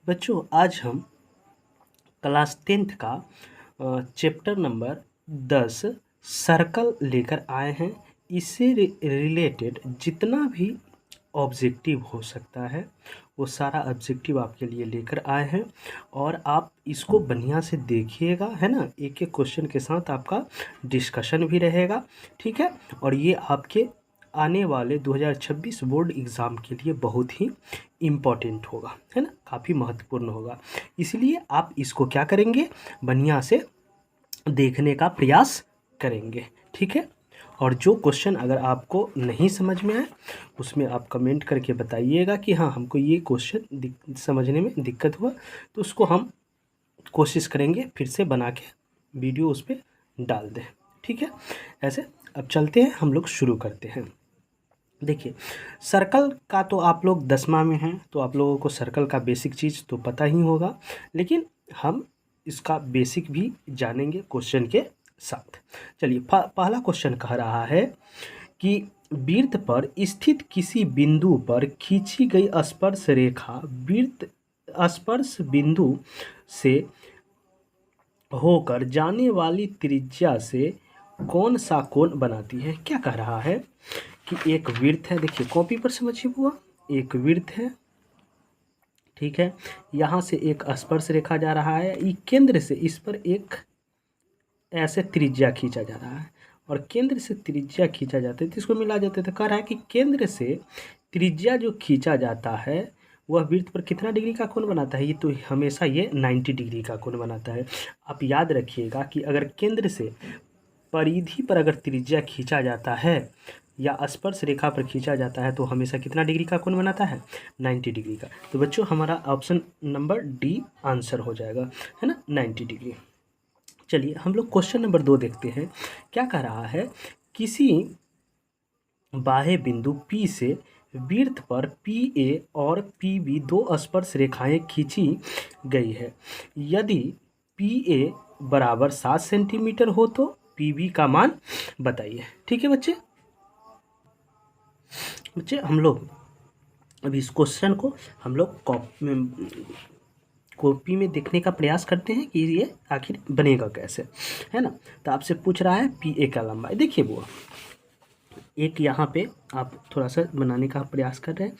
बच्चों आज हम क्लास 10th का चैप्टर नंबर 10 सर्कल लेकर आए हैं। इससे रिलेटेड जितना भी ऑब्जेक्टिव हो सकता है वो सारा ऑब्जेक्टिव आपके लिए लेकर आए हैं और आप इसको बढ़िया से देखिएगा, है ना। एक एक क्वेश्चन के साथ आपका डिस्कशन भी रहेगा, ठीक है। और ये आपके आने वाले 2026 बोर्ड एग्ज़ाम के लिए बहुत ही इम्पॉर्टेंट होगा, है ना, काफ़ी महत्वपूर्ण होगा। इसलिए आप इसको क्या करेंगे, बढ़िया से देखने का प्रयास करेंगे, ठीक है। और जो क्वेश्चन अगर आपको नहीं समझ में आए उसमें आप कमेंट करके बताइएगा कि हाँ हमको ये क्वेश्चन समझने में दिक्कत हुआ, तो उसको हम कोशिश करेंगे फिर से बना के वीडियो उस पर डाल दें, ठीक है। ऐसे अब चलते हैं, हम लोग शुरू करते हैं। देखिए, सर्कल का तो आप लोग 10वीं में हैं तो आप लोगों को सर्कल का बेसिक चीज़ तो पता ही होगा, लेकिन हम इसका बेसिक भी जानेंगे क्वेश्चन के साथ। चलिए, पहला क्वेश्चन कह रहा है कि वृत्त पर स्थित किसी बिंदु पर खींची गई स्पर्श रेखा वृत्त स्पर्श बिंदु से होकर जाने वाली त्रिज्या से कौन सा कोण बनाती है। क्या कह रहा है कि एक वृत्त है, देखिए कॉपी पर समझिए बुआ, एक वृत्त है, ठीक है। यहाँ से एक स्पर्श रेखा जा रहा है, ये केंद्र से इस पर एक ऐसे त्रिज्या खींचा जा रहा है और केंद्र से त्रिज्या खींचा जाता है तो इसको मिला जाता है। तो कह रहा है कि केंद्र से त्रिज्या जो खींचा जाता है वह वृत्त पर कितना डिग्री का कोण बनाता है। ये तो हमेशा ये 90 डिग्री का कोण बनाता है। आप याद रखिएगा कि अगर केंद्र से परिधि पर अगर त्रिज्या खींचा जाता है या स्पर्श रेखा पर खींचा जाता है तो हमेशा कितना डिग्री का कोण बनाता है, 90 डिग्री का। तो बच्चों हमारा ऑप्शन नंबर डी आंसर हो जाएगा, है ना, 90 डिग्री। चलिए हम लोग क्वेश्चन नंबर 2 देखते हैं। क्या कह रहा है, किसी बाह्य बिंदु P से वृत्त पर PA और PB दो स्पर्श रेखाएं खींची गई है। यदि PA बराबर 7 सेंटीमीटर हो तो PB का मान बताइए। ठीक है बच्चे, हम लोग अभी इस क्वेश्चन को हम लोग कॉपी में देखने का प्रयास करते हैं कि ये आखिर बनेगा कैसे, है ना। तो आपसे पूछ रहा है PA का लंबाई। देखिए वो एक यहाँ पे आप थोड़ा सा बनाने का प्रयास कर रहे हैं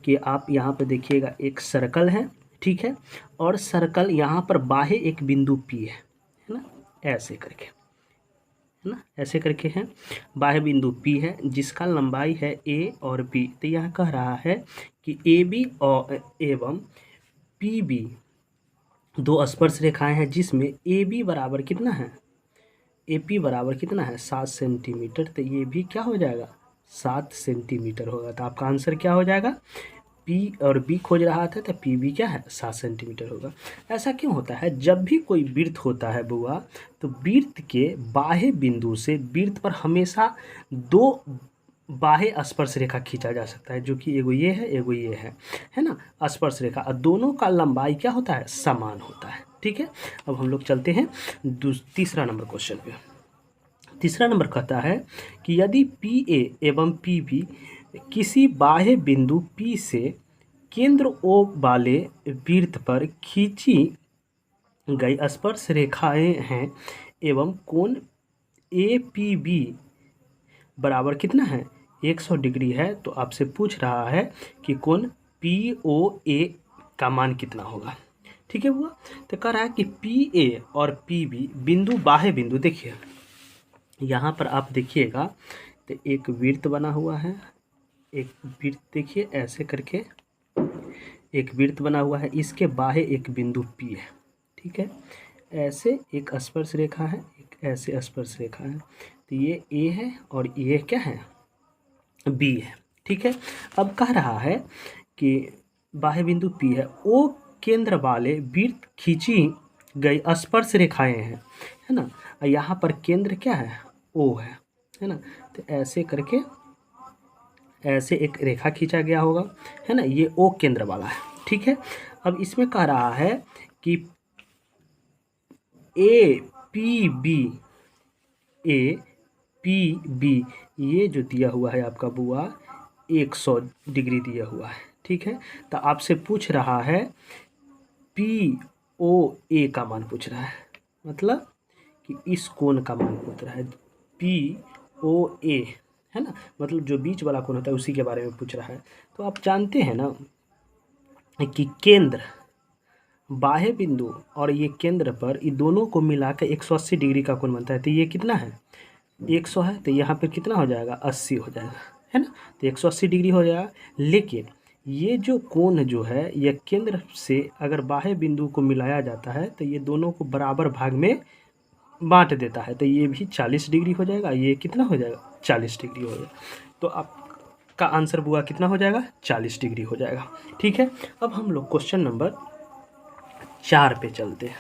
कि आप यहाँ पे देखिएगा एक सर्कल है, ठीक है, और सर्कल यहाँ पर बाह्य एक बिंदु P है ना, ऐसे करके, है ना, ऐसे करके है, बाह्य बिंदु P है जिसका लंबाई है A और B। तो यह कह रहा है कि AB और एवं PB दो स्पर्श रेखाएं हैं जिसमें AB बराबर कितना है, AP बराबर कितना है 7 सेंटीमीटर। तो ये भी क्या हो जाएगा, 7 सेंटीमीटर होगा। तो आपका आंसर क्या हो जाएगा, P और B खोज रहा था तो PB क्या है 7 सेंटीमीटर होगा। ऐसा क्यों होता है, जब भी कोई वृत्त होता है बुआ तो वृत्त के बाह्य बिंदु से वृत्त पर हमेशा दो बाह्य स्पर्श रेखा खींचा जा सकता है, जो कि एगो ये है एगो ये है ना, स्पर्श रेखा, और दोनों का लंबाई क्या होता है, समान होता है, ठीक है। अब हम लोग चलते हैं तीसरा नंबर क्वेश्चन पे। तीसरा नंबर कहता है कि यदि PA एवं PB किसी बाह्य बिंदु P से केंद्र O वाले वृत्त पर खींची गई स्पर्श रेखाएं हैं एवं कोण APB बराबर कितना है 100 डिग्री है, तो आपसे पूछ रहा है कि कोण POA का मान कितना होगा। ठीक है हुआ। तो कह रहा है कि PA और PB बिंदु बाह्य बिंदु, देखिए यहाँ पर आप देखिएगा तो एक वृत्त बना हुआ है, एक वृत्त देखिए ऐसे करके एक वृत्त बना हुआ है, इसके बाह्य एक बिंदु P है, ठीक है। ऐसे एक स्पर्श रेखा है, एक ऐसे स्पर्श रेखा है, तो ये A है और ये क्या है B है, ठीक है। अब कह रहा है कि बाह्य बिंदु P है, O केंद्र वाले वृत्त खींची गई स्पर्श रेखाएं हैं, है ना। यहाँ पर केंद्र क्या है, O है ना। तो ऐसे करके ऐसे एक रेखा खींचा गया होगा, है ना, ये O केंद्र वाला है, ठीक है। अब इसमें कह रहा है कि APB ये जो दिया हुआ है आपका बुआ 100 डिग्री दिया हुआ है, ठीक है। तो आपसे पूछ रहा है POA का मान पूछ रहा है, मतलब कि इस कोण का मान पूछ रहा है, POA है ना, मतलब जो बीच वाला कोण होता है उसी के बारे में पूछ रहा है। तो आप जानते हैं ना कि केंद्र, बाह्य बिंदु और ये केंद्र पर ये दोनों को मिलाकर 180 डिग्री का कोण बनता है। तो ये कितना है, 100 है, तो यहाँ पे कितना हो जाएगा, 80 हो जाएगा, है ना। तो 180 डिग्री हो जाएगा। लेकिन ये जो कोण जो है यह केंद्र से अगर बाह्य बिंदु को मिलाया जाता है तो ये दोनों को बराबर भाग में बांट देता है, तो ये भी 40 डिग्री हो जाएगा, ये कितना हो जाएगा, 40 डिग्री हो जाएगा। तो आपका आंसर बुआ कितना हो जाएगा, 40 डिग्री हो जाएगा। ठीक है, अब हम लोग क्वेश्चन नंबर 4 पे चलते हैं।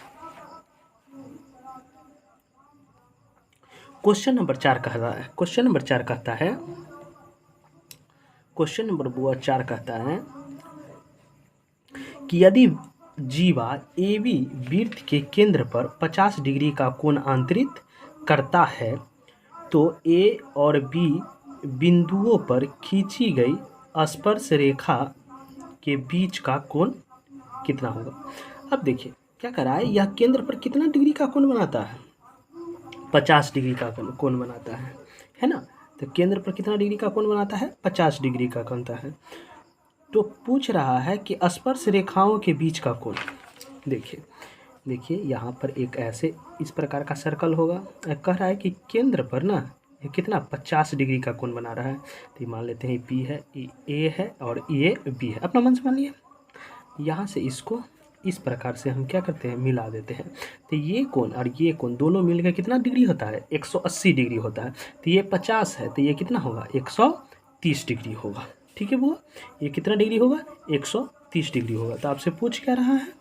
क्वेश्चन नंबर 4 कह रहा है, क्वेश्चन नंबर 4 कहता है, क्वेश्चन नंबर बुआ 4 कहता है कि यदि जीवा AB वृत्त के केंद्र पर 50 डिग्री का कोण अंतरित करता है तो A और B बिंदुओं पर खींची गई स्पर्श रेखा के बीच का कोण कितना होगा। अब देखिए क्या कर रहा है, यह केंद्र पर कितना डिग्री का कोण बनाता है, 50 डिग्री का कोण बनाता है ना। तो केंद्र पर कितना डिग्री का कोण बनाता है, 50 डिग्री का बनता है। तो पूछ रहा है कि स्पर्श रेखाओं के बीच का कोण। देखिए यहाँ पर एक ऐसे इस प्रकार का सर्कल होगा, कह रहा है कि केंद्र पर ना ये कितना 50 डिग्री का कोण बना रहा है। तो मान लेते हैं P है, A है और ये B है, अपना मन से मान लिया। यहाँ से इसको इस प्रकार से हम क्या करते हैं, मिला देते हैं। तो ये कोण और ये कोण दोनों मिलकर कितना डिग्री होता है, 180 डिग्री होता है। तो ये 50 है तो ये कितना होगा, 130 डिग्री होगा। ठीक है बुआ, ये कितना डिग्री होगा, 130 डिग्री होगा। तो आपसे पूछ क्या रहा है,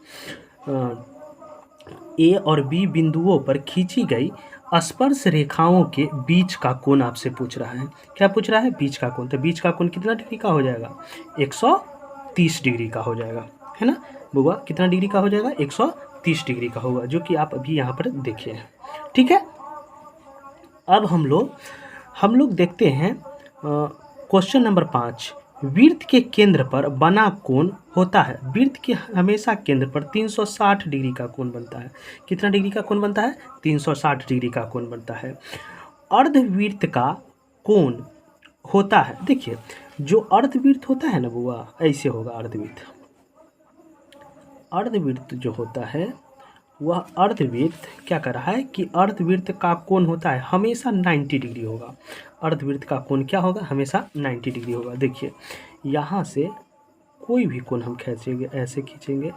A और B बिंदुओं पर खींची गई स्पर्श रेखाओं के बीच का कोण आपसे पूछ रहा है। क्या पूछ रहा है, बीच का कोण। तो बीच का कोण कितना डिग्री का हो जाएगा, 130 डिग्री का हो जाएगा, है ना बुआ। कितना डिग्री का हो जाएगा, 130 डिग्री का होगा, जो कि आप अभी यहाँ पर देखे हैं। ठीक है, अब हम लोग देखते हैं क्वेश्चन नंबर 5। वृत्त के केंद्र पर बना कोण होता है, वृत्त के हमेशा केंद्र पर 360 डिग्री का कोण बनता है। कितना डिग्री का कोण बनता है, 360 डिग्री का कोण बनता है। अर्धवृत्त का कोण होता है, देखिए जो अर्धवृत्त होता है ना बुआ, ऐसे होगा अर्धवृत्त। अर्धवृत्त जो होता है वह अर्धवृत्त क्या कर रहा है कि अर्धवृत्त का कोण होता है हमेशा 90 डिग्री होगा। अर्धवृत्त का कोण क्या होगा, हमेशा 90 डिग्री होगा। देखिए यहाँ से कोई भी कोण हम खींचेंगे, ऐसे खींचेंगे,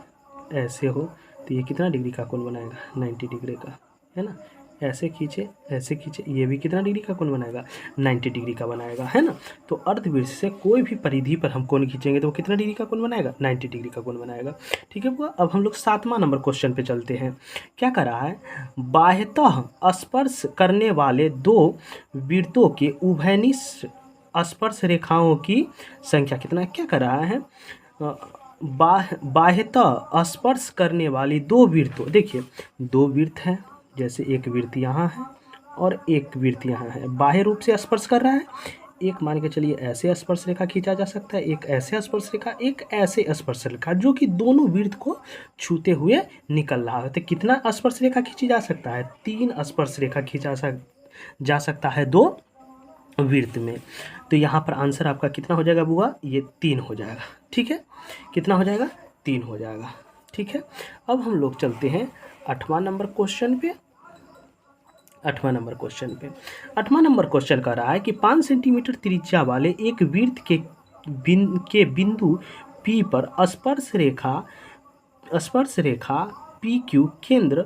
ऐसे हो तो ये कितना डिग्री का कोण बनाएगा, 90 डिग्री का, है ना। ऐसे खींचे, ऐसे खींचे, ये भी कितना डिग्री का कोण बनाएगा, 90 डिग्री का बनाएगा, है ना। तो अर्धवृत्त से कोई भी परिधि पर हम कोण खींचेंगे तो वो कितना डिग्री का कोण बनाएगा, 90 डिग्री का कोण बनाएगा। ठीक है बुआ, अब हम लोग 7वां नंबर क्वेश्चन पे चलते हैं। क्या कर रहा है, बाह्यतः स्पर्श करने वाले दो वृत्तों के उभयनिष्ठ स्पर्श रेखाओं की संख्या कितना। क्या कर रहा है, बाह्यतः स्पर्श करने वाली दो वृत्तों, देखिए दो वृत्त है, जैसे एक वृत्त यहाँ है और एक वृत्त यहाँ है, बाह्य रूप से स्पर्श कर रहा है। एक मान के चलिए ऐसे स्पर्श रेखा खींचा जा सकता है, एक ऐसे स्पर्श रेखा, एक ऐसे स्पर्श रेखा, जो कि दोनों वृत्त को छूते हुए निकल रहा है। तो कितना स्पर्श रेखा खींची जा सकता है, 3 स्पर्श रेखा खींचा जा सकता है दो वृत्त में। तो यहाँ पर आंसर आपका कितना हो जाएगा बुआ, ये 3 हो जाएगा। ठीक है, कितना हो जाएगा, 3 हो जाएगा। ठीक है, अब हम लोग चलते हैं 8वां नंबर क्वेश्चन पे। 8वां नंबर क्वेश्चन कह रहा है कि 5 सेंटीमीटर त्रिज्या वाले एक वृत्त के बिंदु P पर स्पर्श रेखा PQ केंद्र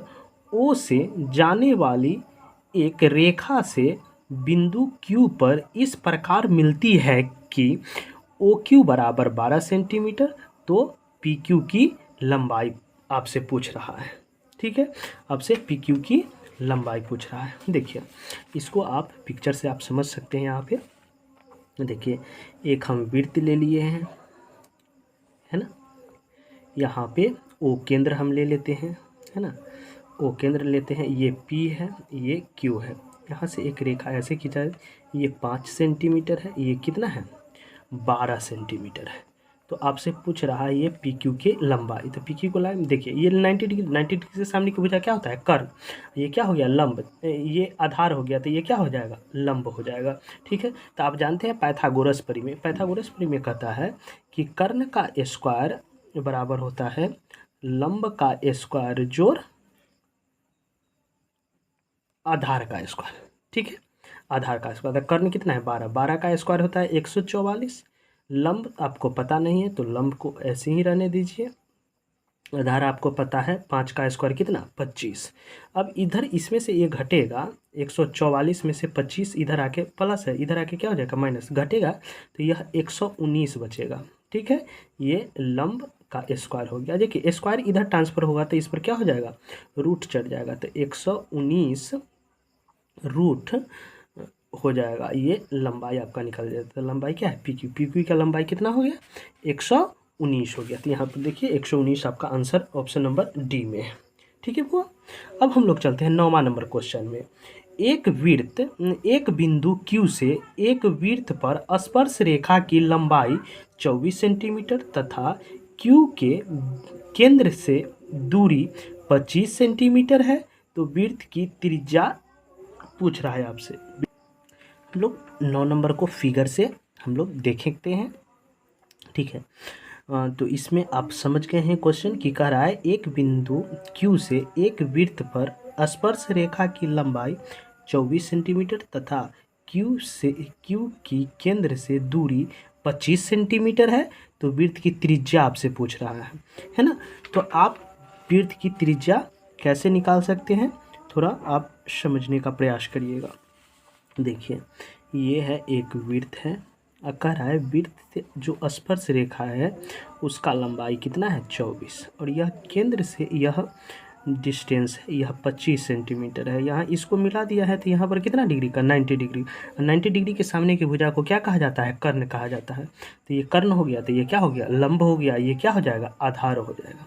O से जाने वाली एक रेखा से बिंदु Q पर इस प्रकार मिलती है कि OQ बराबर 12 सेंटीमीटर। तो PQ की लंबाई आपसे पूछ रहा है। ठीक है, आपसे PQ की लंबाई पूछ रहा है। देखिए इसको आप पिक्चर से आप समझ सकते हैं। यहाँ पे देखिए एक हम वृत्त ले लिए हैं, है ना। यहाँ पे O केंद्र हम ले लेते हैं, है ना। O केंद्र लेते हैं, ये P है, ये Q है। यहाँ से एक रेखा ऐसे खींचा है, ये 5 सेंटीमीटर है, ये कितना है, 12 सेंटीमीटर है। तो आपसे पूछ रहा है ये पी क्यू की लंबाई। तो पी क्यू को लाइन देखिए, ये 90 डिग्री से सामने की भुजा क्या होता है? कर्ण। ये क्या हो गया? लंब। ये आधार हो गया, तो ये क्या हो जाएगा? लंब हो जाएगा। ठीक है, तो आप जानते हैं पाइथागोरस परिमेय। पाइथागोरस परिमेय कहता है कि कर्ण का स्क्वायर बराबर होता है लंब का स्क्वायर जोड़ आधार का स्क्वायर। ठीक है, आधार का स्क्वायर। कर्ण कितना है? 12। 12 का स्क्वायर होता है 144। लंब आपको पता नहीं है तो लंब को ऐसे ही रहने दीजिए। आधार आपको पता है, 5 का स्क्वायर कितना? 25। अब इधर इसमें से ये घटेगा, 144 में से 25 इधर आके प्लस है, इधर आके क्या हो जाएगा? माइनस। घटेगा तो यह 119 बचेगा। ठीक है, ये लंब का स्क्वायर हो गया। देखिए स्क्वायर इधर ट्रांसफर होगा तो इस पर क्या हो जाएगा? रूट चढ़ जाएगा, तो 119 रूट हो जाएगा। ये लंबाई आपका निकल जाता है। तो लंबाई क्या है? P Q. पी क्यू का लंबाई कितना हो गया? 119 हो गया। तो यहाँ पर देखिए 119 आपका आंसर ऑप्शन नंबर डी में है। ठीक है बुआ, अब हम लोग चलते हैं 9वां नंबर क्वेश्चन में। एक बिंदु Q से एक वृत्त पर स्पर्श रेखा की लंबाई 24 सेंटीमीटर तथा Q के केंद्र से दूरी 25 सेंटीमीटर है। तो वृत्त की त्रिज्या पूछ रहा है आपसे। हम लोग 9 नंबर को फिगर से हम लोग देखते हैं। ठीक है, तो इसमें आप समझ गए हैं क्वेश्चन की कह रहा है एक बिंदु Q से एक वृत्त पर स्पर्श रेखा की लंबाई 24 सेंटीमीटर तथा Q की केंद्र से दूरी 25 सेंटीमीटर है। तो वृत्त की त्रिज्या आपसे पूछ रहा है ना। तो आप वृत्त की त्रिज्या कैसे निकाल सकते हैं, थोड़ा आप समझने का प्रयास करिएगा। देखिए ये है एक वृत्त है, कह रहा है वृत्त से जो स्पर्श रेखा है उसका लंबाई कितना है? 24। और यह केंद्र से यह डिस्टेंस है, यह 25 सेंटीमीटर है। यहाँ इसको मिला दिया है तो यहाँ पर कितना डिग्री का? 90 डिग्री। 90 डिग्री के सामने की भुजा को क्या कहा जाता है? कर्ण कहा जाता है। तो ये कर्ण हो गया, तो ये क्या हो गया? लंब हो गया। ये क्या हो जाएगा? आधार हो जाएगा।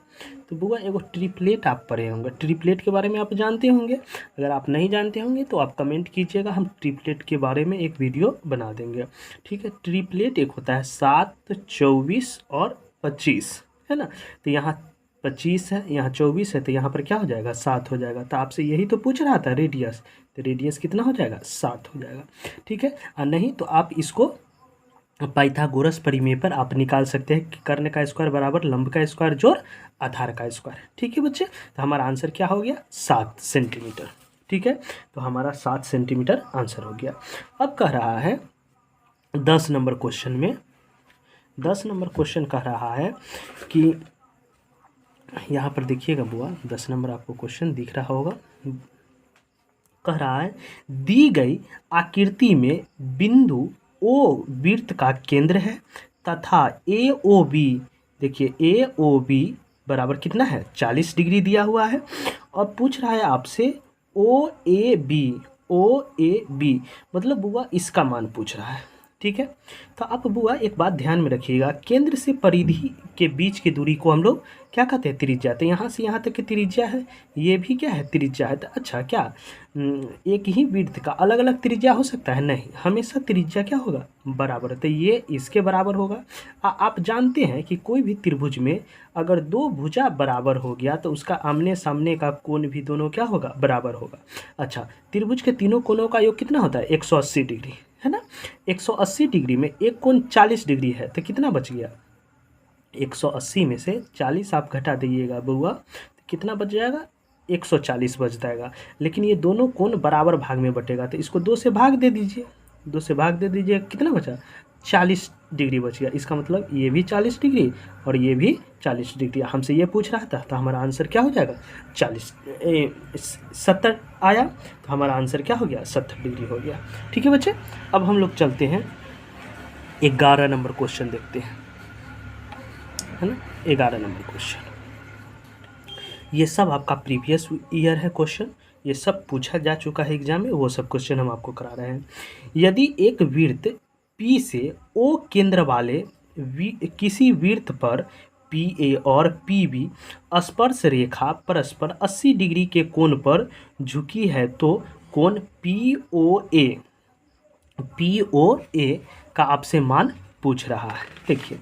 तो बुआ एगो ट्रिपलेट आप पढ़े होंगे, ट्रिपलेट के बारे में आप जानते होंगे। अगर आप नहीं जानते होंगे तो आप कमेंट कीजिएगा, हम ट्रिपलेट के बारे में एक वीडियो बना देंगे। ठीक है, ट्रिपलेट एक होता है 7, 24 और 25, है ना। तो यहाँ 25 है, यहाँ 24 है, तो यहाँ पर क्या हो जाएगा? 7 हो जाएगा। तो आपसे यही तो पूछ रहा था रेडियस, तो रेडियस कितना हो जाएगा? 7 हो जाएगा। ठीक है, और नहीं तो आप इसको पाइथागोरस परिमेय पर आप निकाल सकते हैं कि कर्ण का स्क्वायर बराबर लंब का स्क्वायर जोड़ आधार का स्क्वायर। ठीक है बच्चे, तो हमारा आंसर क्या हो गया? 7 सेंटीमीटर। ठीक है, तो हमारा 7 सेंटीमीटर आंसर हो गया। अब कह रहा है 10 नंबर क्वेश्चन में, 10 नंबर क्वेश्चन कह रहा है कि यहाँ पर देखिएगा बुआ, 10 नंबर आपको क्वेश्चन दिख रहा होगा। कह रहा है दी गई आकृति में बिंदु ओ वृत्त का केंद्र है तथा ए ओ बी, देखिए ए ओ बी बराबर कितना है? 40 डिग्री दिया हुआ है। और पूछ रहा है आपसे ओ ए बी मतलब बुआ इसका मान पूछ रहा है। ठीक है, तो आप बुआ एक बात ध्यान में रखिएगा, केंद्र से परिधि के बीच की दूरी को हम लोग क्या कहते हैं? त्रिज्या। तो यहाँ से यहाँ तक की त्रिज्या है, ये भी क्या है? त्रिज्या है। तो अच्छा क्या एक ही वृत्त का अलग अलग त्रिज्या हो सकता है? नहीं, हमेशा त्रिज्या क्या होगा? बराबर। तो ये इसके बराबर होगा। आप जानते हैं कि कोई भी त्रिभुज में अगर दो भुजा बराबर हो गया तो उसका आमने सामने का कोण भी दोनों क्या होगा? बराबर होगा। अच्छा, त्रिभुज के तीनों कोणों का योग कितना होता है? 180 डिग्री, है ना। 180 डिग्री में एक कोण 40 डिग्री है, तो कितना बच गया? 180 में से 40 आप घटा दीजिएगा बुआ, तो कितना बच जाएगा? 140 बच जाएगा। लेकिन ये दोनों कोण बराबर भाग में बटेगा, तो इसको 2 से भाग दे दीजिए। 2 से भाग दे दीजिए, कितना बचा? 40 डिग्री बच गया। इसका मतलब ये भी 40 डिग्री और ये भी 40 डिग्री। हमसे ये पूछ रहा था, तो हमारा आंसर क्या हो जाएगा? 70 आया, तो हमारा आंसर क्या हो गया? 70 डिग्री हो गया। ठीक है बच्चे, अब हम लोग चलते हैं 11 नंबर क्वेश्चन देखते हैं, है ना। 11 नंबर क्वेश्चन, ये सब आपका प्रीवियस ईयर है क्वेश्चन, ये सब पूछा जा चुका है एग्जाम में, वो सब क्वेश्चन हम आपको करा रहे हैं। यदि एक वृत्त P से O केंद्र वाले किसी वृत्त पर PA और PB स्पर्श रेखा परस्पर 80 डिग्री के कोण पर झुकी है तो कोण POA का आपसे मान पूछ रहा है। देखिए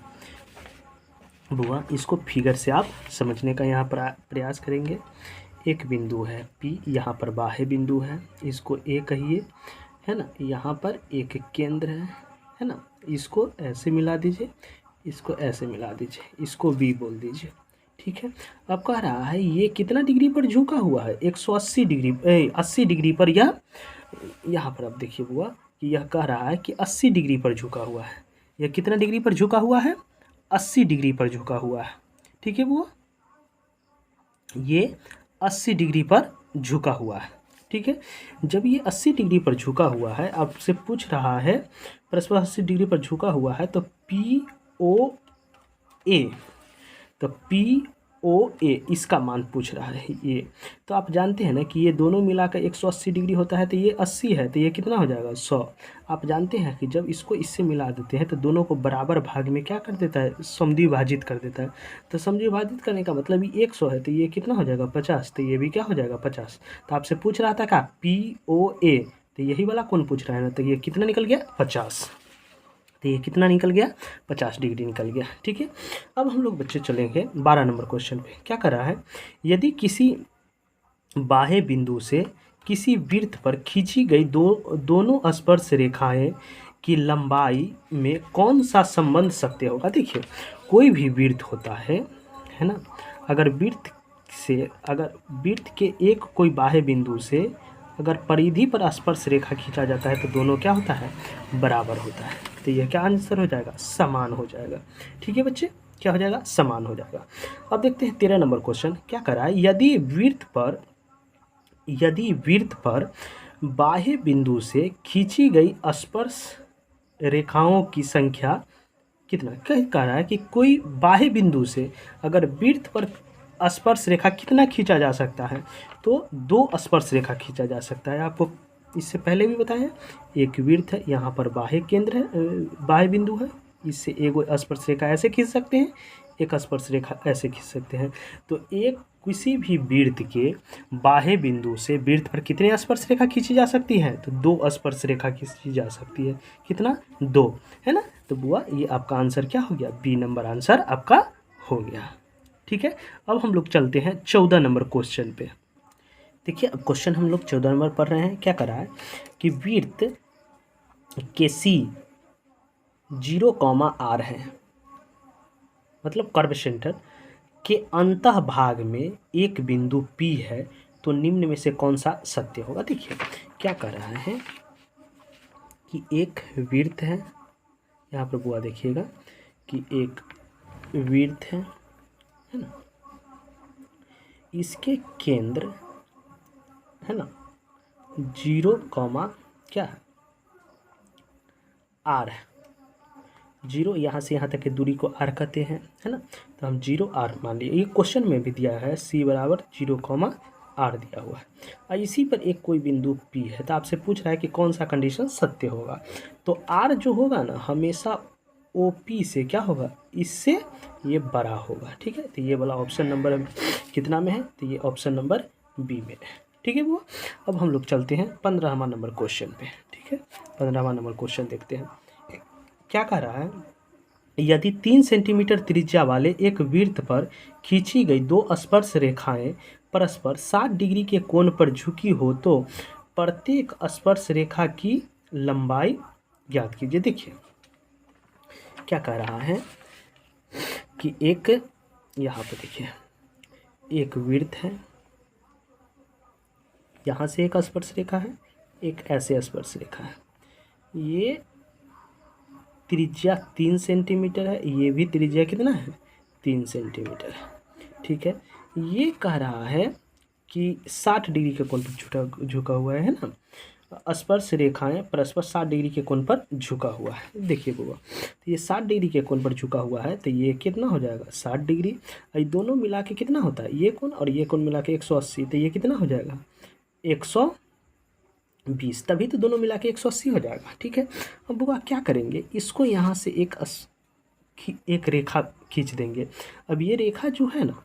बुआ इसको फिगर से आप समझने का यहाँ पर प्रयास करेंगे। एक बिंदु है P, यहाँ पर बाह्य बिंदु है, इसको A कहिए, है ना। यहाँ पर एक केंद्र है ना। इसको ऐसे मिला दीजिए, इसको ऐसे मिला दीजिए, इसको B बोल दीजिए, ठीक है। अब कह रहा है ये कितना डिग्री पर झुका हुआ है, 180 डिग्री 80 डिग्री पर। यह यहाँ पर आप देखिए बुआ कि यह कह रहा है कि 80 डिग्री पर झुका हुआ है। यह कितना डिग्री पर झुका हुआ है, 80 डिग्री पर झुका हुआ है, ठीक है बुआ। ये 80 डिग्री पर झुका हुआ है, ठीक है। जब ये 80 डिग्री पर झुका हुआ है, आपसे पूछ रहा है परस्पर 80 डिग्री पर झुका हुआ है, तो POA इसका मान पूछ रहा है ये। तो आप जानते हैं ना कि ये दोनों मिलाकर 180 डिग्री होता है, तो ये 80 है, तो ये कितना हो जाएगा 100। आप जानते हैं कि जब इसको इससे मिला देते हैं तो दोनों को बराबर भाग में क्या कर देता है, समद्विभाजित कर देता है। तो समद्विभाजित करने का मतलब ये 100 है, तो ये कितना हो जाएगा 50, तो ये भी क्या हो जाएगा 50। तो आपसे पूछ रहा था क्या POA, तो यही वाला कौन पूछ रहा है ना, तो ये कितना निकल गया 50। तो ये कितना निकल गया 50 डिग्री निकल गया, ठीक है। अब हम लोग बच्चे चलेंगे 12 नंबर क्वेश्चन पे। क्या कर रहा है, यदि किसी बाह्य बिंदु से किसी वृत्त पर खींची गई दोनों स्पर्श रेखाएं की लंबाई में कौन सा संबंध सत्य होगा। देखिए कोई भी वृत्त होता है ना, अगर वृत्त के एक कोई बाह्य बिंदु से अगर परिधि पर स्पर्श रेखा खींचा जाता है तो दोनों क्या होता है, बराबर होता है। तो यह क्या आंसर हो जाएगा, समान हो जाएगा, ठीक है बच्चे, क्या हो जाएगा, समान हो जाएगा। अब देखते हैं 13 नंबर क्वेश्चन। क्या करा है, यदि वृत्त पर बाह्य बिंदु से खींची गई स्पर्श रेखाओं की संख्या कितना, कह रहा है कि कोई बाह्य बिंदु से अगर वृत्त पर स्पर्श रेखा कितना खींचा जा सकता है, तो 2 स्पर्श रेखा खींचा जा सकता है। आपको इससे पहले भी बताया, एक वृत्त है, यहाँ पर बाह्य केंद्र है, बाह्य बिंदु है, इससे एक स्पर्श रेखा ऐसे खींच सकते हैं, एक स्पर्श रेखा ऐसे खींच सकते हैं। तो एक किसी भी वृत्त के बाह्य बिंदु से वृत्त पर कितने स्पर्श रेखा खींची जा सकती है, तो 2 स्पर्श रेखा खींची जा सकती है, कितना 2, है ना। तो बुआ ये आपका आंसर क्या हो गया, B नंबर आंसर आपका हो गया, ठीक है। अब हम लोग चलते हैं 14 नंबर क्वेश्चन पे। देखिए अब क्वेश्चन हम लोग 14 नंबर पढ़ रहे हैं। क्या करा है कि वृत्त के C 0, R है, मतलब कर्व सेंटर के अंतः भाग में एक बिंदु P है, तो निम्न में से कौन सा सत्य होगा। देखिए क्या कर रहा है कि एक वृत्त है, यहाँ पर बुआ देखिएगा कि एक वृत्त है ना, इसके केंद्र है ना 0, क्या है R है। 0 यहाँ से यहाँ तक की दूरी को R कहते हैं, है ना। तो हम 0R मान लिए, ये क्वेश्चन में भी दिया है C बराबर 0, R दिया हुआ है। और इसी पर एक कोई बिंदु P है, तो आपसे पूछ रहा है कि कौन सा कंडीशन सत्य होगा। तो R जो होगा ना हमेशा OP से क्या होगा, इससे ये बड़ा होगा, ठीक है। तो ये वाला ऑप्शन नंबर कितना में है, तो ये ऑप्शन नंबर B में है, ठीक है वो। अब हम लोग चलते हैं 15वां नंबर क्वेश्चन पे, ठीक है। 15वां नंबर क्वेश्चन देखते हैं। क्या कह रहा है, यदि 3 सेंटीमीटर त्रिज्या वाले एक वृत्त पर खींची गई 2 स्पर्श रेखाएं परस्पर 60 डिग्री के कोण पर झुकी हो, तो प्रत्येक स्पर्श रेखा की लंबाई ज्ञात कीजिए। देखिए क्या कह रहा है कि एक यहाँ पे देखिए एक वृत्त है, यहाँ से एक स्पर्श रेखा है, एक ऐसे स्पर्श रेखा है, ये त्रिज्या 3 सेंटीमीटर है, ये भी त्रिज्या कितना है 3 सेंटीमीटर है, ठीक है। ये कह रहा है कि 60 डिग्री के कोण पर झुका हुआ है ना, स्पर्श रेखाएं परस्पर 60 डिग्री के कोण पर झुका हुआ है। देखिए बुआ तो ये 60 डिग्री के कोण पर झुका हुआ है, तो ये कितना हो जाएगा 60 डिग्री, ये दोनों मिला के कितना होता है, ये कोण और ये कोण मिला के 180, तो ये कितना हो जाएगा 120, तभी तो दोनों मिला के 180 हो जाएगा, ठीक है। अब बुआ क्या करेंगे, इसको यहाँ से एक रेखा खींच देंगे। अब ये रेखा जो है ना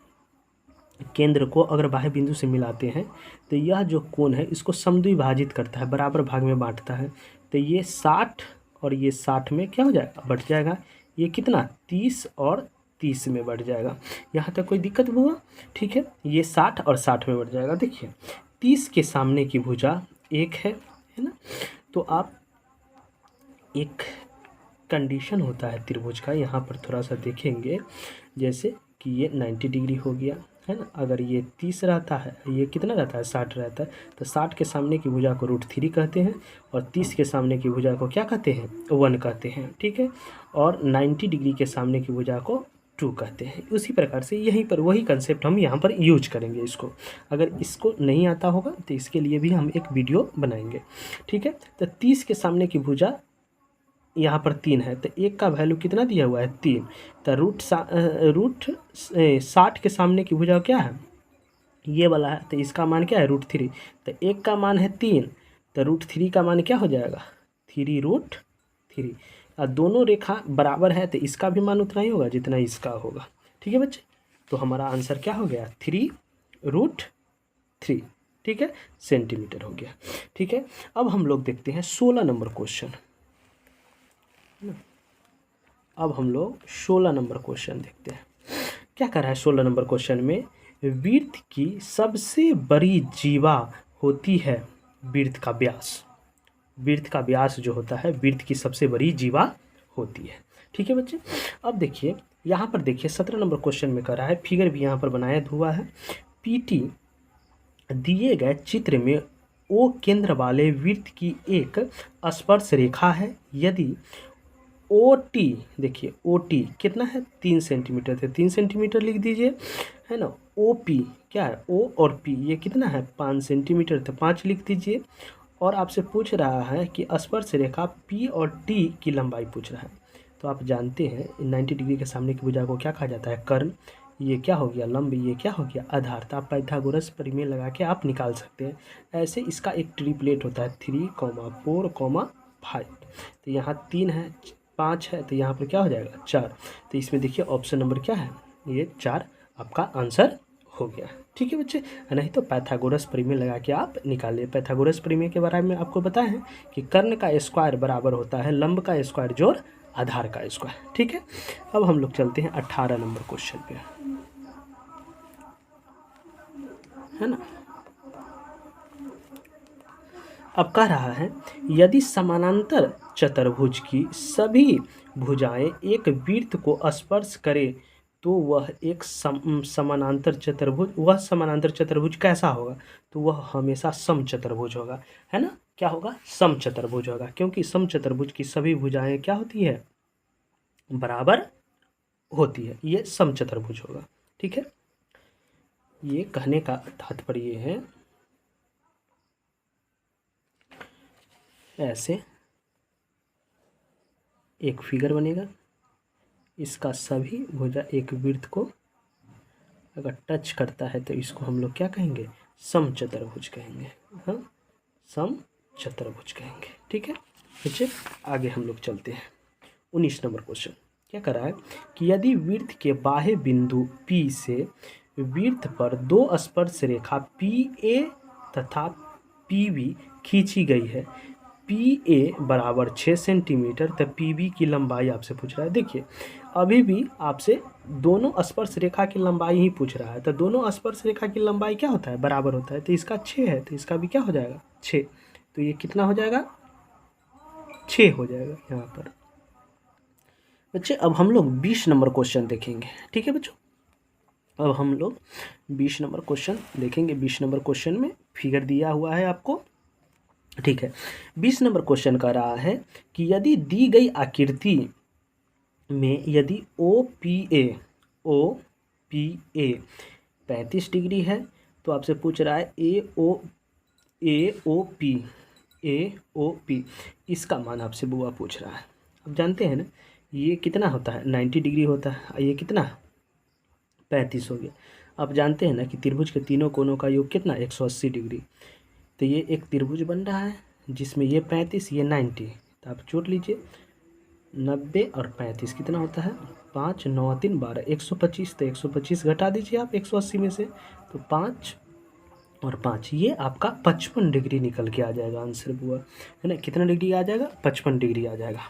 केंद्र को अगर बाह्य बिंदु से मिलाते हैं, तो यह जो कोण है इसको समद्विभाजित करता है, बराबर भाग में बांटता है। तो ये 60 और ये 60 में क्या हो जाएगा, बट जाएगा, ये कितना 30 और 30 में बढ़ जाएगा। यहाँ तक कोई दिक्कत हुआ? ठीक है, ये 60 और 60 में बढ़ जाएगा। देखिए 30 के सामने की भुजा 1 है ना, तो आप एक कंडीशन होता है त्रिभुज का, यहाँ पर थोड़ा सा देखेंगे, जैसे कि ये 90 डिग्री हो गया है ना। अगर ये 30 रहता है, ये कितना रहता है 60 रहता है, तो 60 के सामने की भुजा को √3 कहते हैं और 30 के सामने की भुजा को क्या कहते हैं? 1 कहते हैं। ठीक है, और 90 डिग्री के सामने की भुजा को 2 कहते हैं। उसी प्रकार से यहीं पर वही कंसेप्ट हम यहाँ पर यूज करेंगे इसको। अगर इसको नहीं आता होगा तो इसके लिए भी हम एक वीडियो बनाएंगे। ठीक है, तो 30 के सामने की भुजा यहाँ पर 3 है, तो 1 का वैल्यू कितना दिया हुआ है? 3। तो रूट 60 के सामने की भुजा क्या है? ये वाला है, तो इसका मान क्या है? √3। तो 1 का मान है 3, तो √3 का मान क्या हो जाएगा? 3√3। और दोनों रेखा बराबर है, तो इसका भी मान उतना ही होगा जितना इसका होगा। ठीक है बच्चे, तो हमारा आंसर क्या हो गया? 3√3। ठीक है, सेंटीमीटर हो गया। ठीक है, अब हम लोग देखते हैं 16 नंबर क्वेश्चन। अब हम लोग 16 नंबर क्वेश्चन देखते हैं। क्या कर रहा है 16 नंबर क्वेश्चन में? वृत्त की सबसे बड़ी जीवा होती है वृत्त का व्यास। वृत्त का व्यास जो होता है वृत्त की सबसे बड़ी जीवा होती है। ठीक है बच्चे, अब देखिए यहाँ पर देखिए 17 नंबर क्वेश्चन में कर रहा है, फिगर भी यहाँ पर बनाया हुआ है। पीटी दिए गए चित्र में ओ केंद्र वाले वृत्त की एक स्पर्श रेखा है। यदि ओ टी, देखिए ओ टी कितना है? 3 सेंटीमीटर थे, 3 सेंटीमीटर लिख दीजिए, है ना। ओ पी क्या है? ओ और पी ये कितना है? 5 सेंटीमीटर, तो 5 लिख दीजिए। और आपसे पूछ रहा है कि स्पर्श रेखा पी और टी की लंबाई पूछ रहा है। तो आप जानते हैं 90 डिग्री के सामने की भुजा को क्या कहा जाता है? कर्ण। ये क्या हो गया? लंब। ये क्या हो गया? आधार। तो आप पाइथागोरस प्रमेय लगा के आप निकाल सकते हैं। ऐसे इसका एक ट्रिपलेट होता है 3, 4, 5। तो यहाँ 3 है, 5 है, तो यहाँ पर क्या हो जाएगा? 4। तो इसमें देखिए ऑप्शन नंबर क्या है? ये 4 आपका आंसर हो गया। ठीक है बच्चे, नहीं तो पाइथागोरस प्रमेय लगा के आप निकालिए। पाइथागोरस प्रमेय के बारे में आपको बताया है कि कर्ण का स्क्वायर बराबर होता है लंब का स्क्वायर जोड़ आधार का स्क्वायर। ठीक है, अब हम लोग चलते हैं 18 नंबर क्वेश्चन पे, है ना। अब कह रहा है यदि समानांतर चतुर्भुज की सभी भुजाएं एक वृत्त को स्पर्श करे तो वह एक समानांतर चतुर्भुज कैसा होगा? तो वह हमेशा समचतुर्भुज होगा, है ना। क्या होगा? समचतुर्भुज होगा, क्योंकि समचतुर्भुज की सभी भुजाएं क्या होती है? बराबर होती है, ये समचतुर्भुज होगा। ठीक है, ये कहने का तात्पर्य है ऐसे एक फिगर बनेगा, इसका सभी भुजा एक वृत्त को अगर टच करता है तो इसको हम लोग क्या कहेंगे? समचतुर्भुज कहेंगे। हाँ, समचतुर्भुज कहेंगे। ठीक है बच्चे, आगे हम लोग चलते हैं 19 नंबर क्वेश्चन। क्या कर रहा है कि यदि वृत्त के बाह्य बिंदु P से वृत्त पर 2 स्पर्श रेखा PA तथा PB खींची गई है, PA बराबर 6 सेंटीमीटर, तो PB की लंबाई आपसे पूछ रहा है। देखिए अभी भी आपसे दोनों स्पर्श रेखा की लंबाई ही पूछ रहा है, तो दोनों स्पर्श रेखा की लंबाई क्या होता है? बराबर होता है। तो इसका 6 है, तो इसका भी क्या हो जाएगा? 6। तो ये कितना हो जाएगा? 6 हो जाएगा यहाँ पर। बच्चे अब हम लोग 20 नंबर क्वेश्चन देखेंगे। ठीक है बच्चों, अब हम लोग 20 नंबर क्वेश्चन देखेंगे। 20 नंबर क्वेश्चन में फिगर दिया हुआ है आपको। ठीक है, 20 नंबर क्वेश्चन का रहा है कि यदि दी गई आकृति में यदि ओ पी ए 35 डिग्री है, तो आपसे पूछ रहा है ए ओ पी इसका मान आपसे बुआ पूछ रहा है। अब जानते हैं ना ये कितना होता है? 90 डिग्री होता है। ये कितना? 35 हो गया। आप जानते हैं ना कि त्रिभुज के तीनों कोनों का योग कितना? 180 डिग्री। तो ये एक त्रिभुज बन रहा है जिसमें ये 35, ये 90। तो आप जोड़ लीजिए 90 और 35 कितना होता है? 5, 9, 3, 12, 125। तो 125 घटा दीजिए आप 180 में से, तो 5 और 5 ये आपका 55 डिग्री निकल के आ जाएगा आंसर बुआ, है ना। कितना डिग्री आ जाएगा? 55 डिग्री आ जाएगा।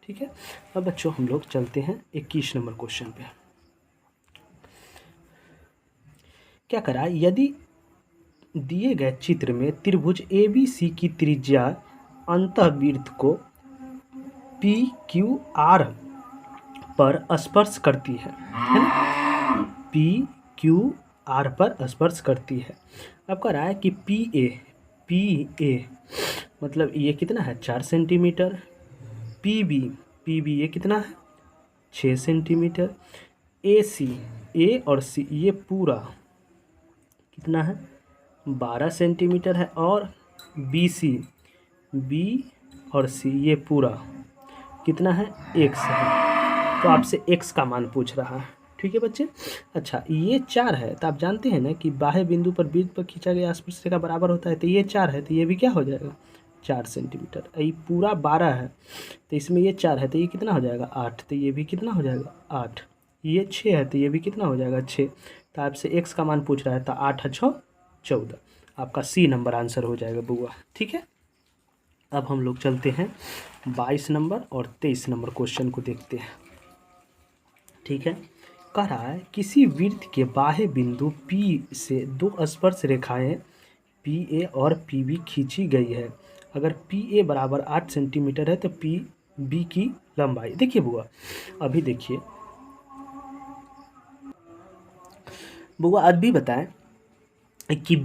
ठीक है, अब बच्चों हम लोग चलते हैं 21 नंबर क्वेश्चन पे। क्या करा, यदि दिए गए चित्र में त्रिभुज ABC की त्रिज्या अंतःवृत्त को PQR पर स्पर्श करती है ना, PQR पर स्पर्श करती है। अब कह रहा है कि PA मतलब ये कितना है 4 सेंटीमीटर, PB ये कितना है 6 सेंटीमीटर, AC A और C ये पूरा कितना है 12 सेंटीमीटर है, और BC B और C ये पूरा कितना है X है। तो आपसे X का मान पूछ रहा है, ठीक है बच्चे। अच्छा ये 4 है, तो आप जानते हैं ना कि बाह्य बिंदु पर वृत्त पर खींचा गया स्पर्श रेखा बराबर होता है, तो ये 4 है, तो ये भी क्या हो जाएगा 4 सेंटीमीटर। ये पूरा 12 है, तो इसमें ये 4 है, तो ये कितना हो जाएगा 8, तो ये भी कितना हो जाएगा 8। ये 6 है, तो ये भी कितना हो जाएगा 6। तो आपसे X का मान पूछ रहा है, तो 8 है 6 14, आपका C नंबर आंसर हो जाएगा बुआ, ठीक है। अब हम लोग चलते हैं 22 नंबर और 23 नंबर क्वेश्चन को देखते हैं, ठीक है। कह रहा है किसी वृत्त के बाह्य बिंदु P से 2 स्पर्श रेखाएं PA और PB खींची गई है। अगर PA बराबर 8 सेंटीमीटर है तो PB की लंबाई, देखिए बुआ अभी देखिए बुआ आज भी बताएं कि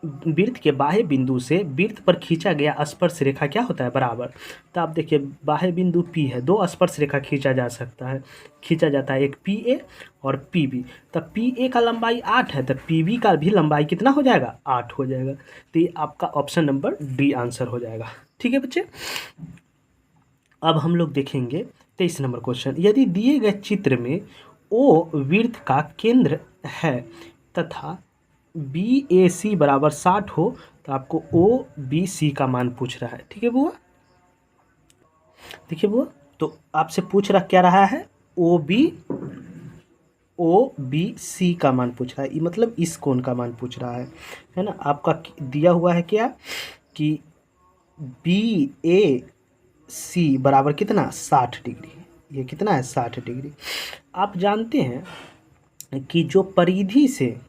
वृत्त के बाह्य बिंदु से वृत्त पर खींचा गया स्पर्श रेखा क्या होता है बराबर। तो आप देखिए बाह्य बिंदु P है, 2 स्पर्श रेखा खींचा जाता है, एक PA और PB। तब PA का लंबाई 8 है, तो PB का भी लंबाई कितना हो जाएगा 8 हो जाएगा। तो ये आपका ऑप्शन नंबर D आंसर हो जाएगा, ठीक है बच्चे। अब हम लोग देखेंगे 23 नंबर क्वेश्चन। यदि दिए गए चित्र में O वृत्त का केंद्र है तथा BAC बराबर 60 हो तो आपको OBC का मान पूछ रहा है, ठीक है बुआ। देखिए बुआ तो आपसे पूछ रहा क्या रहा है OBC का मान पूछ रहा है, मतलब इस कोण का मान पूछ रहा है ना। आपका दिया हुआ है क्या कि BAC बराबर कितना 60 डिग्री, ये कितना है 60 डिग्री। आप जानते हैं कि जो परिधि से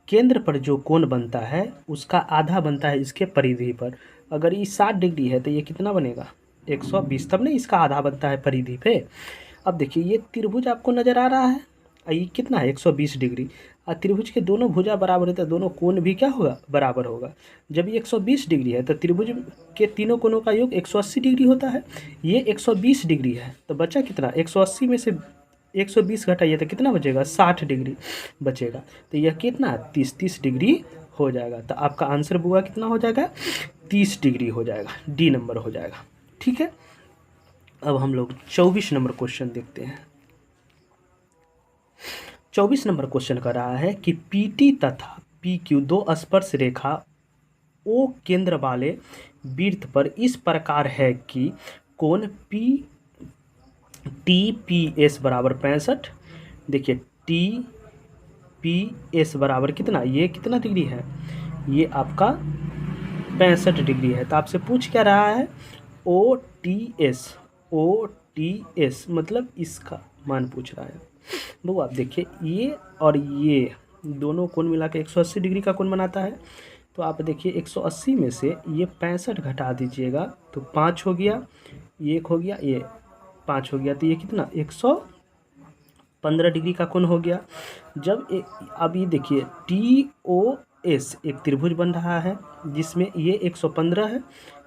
केंद्र पर जो कोण बनता है उसका आधा बनता है इसके परिधि पर। अगर ये 60 डिग्री है तो ये कितना बनेगा 120, तब नहीं इसका आधा बनता है परिधि पे। अब देखिए ये त्रिभुज आपको नज़र आ रहा है, ये कितना है 120 डिग्री, और त्रिभुज के दोनों भुजा बराबर है तो दोनों कोण भी क्या होगा बराबर होगा। जब ये 120 डिग्री है तो त्रिभुज के तीनों कोणों का योग 180 डिग्री होता है, ये 120 डिग्री है, तो बचा कितना 180 में से 120 घटाइए तो कितना बचेगा 60 डिग्री बचेगा, तो यह कितना 30 डिग्री हो जाएगा। तो आपका आंसर बुआ कितना हो जाएगा 30 डिग्री हो जाएगा, D नंबर हो जाएगा, ठीक है। अब हम लोग 24 नंबर क्वेश्चन देखते हैं। 24 नंबर क्वेश्चन कर रहा है कि PT तथा PQ 2 स्पर्श रेखा O केंद्र वाले वृत्त पर इस प्रकार है कि कोण TPS बराबर 65। देखिए TPS बराबर कितना, ये कितना डिग्री है, ये आपका 65 डिग्री है। तो आपसे पूछ क्या रहा है OTS मतलब इसका मान पूछ रहा है। वो आप देखिए ये और ये दोनों कोण मिला के 180 डिग्री का कोण बनाता है। तो आप देखिए 180 में से ये 65 घटा दीजिएगा तो 5 हो गया, ये 1 हो गया, ये 5 हो गया, तो ये कितना 115 डिग्री का कोण हो गया। जब अब ये देखिए TOS एक त्रिभुज बन रहा है जिसमें ये 115 है,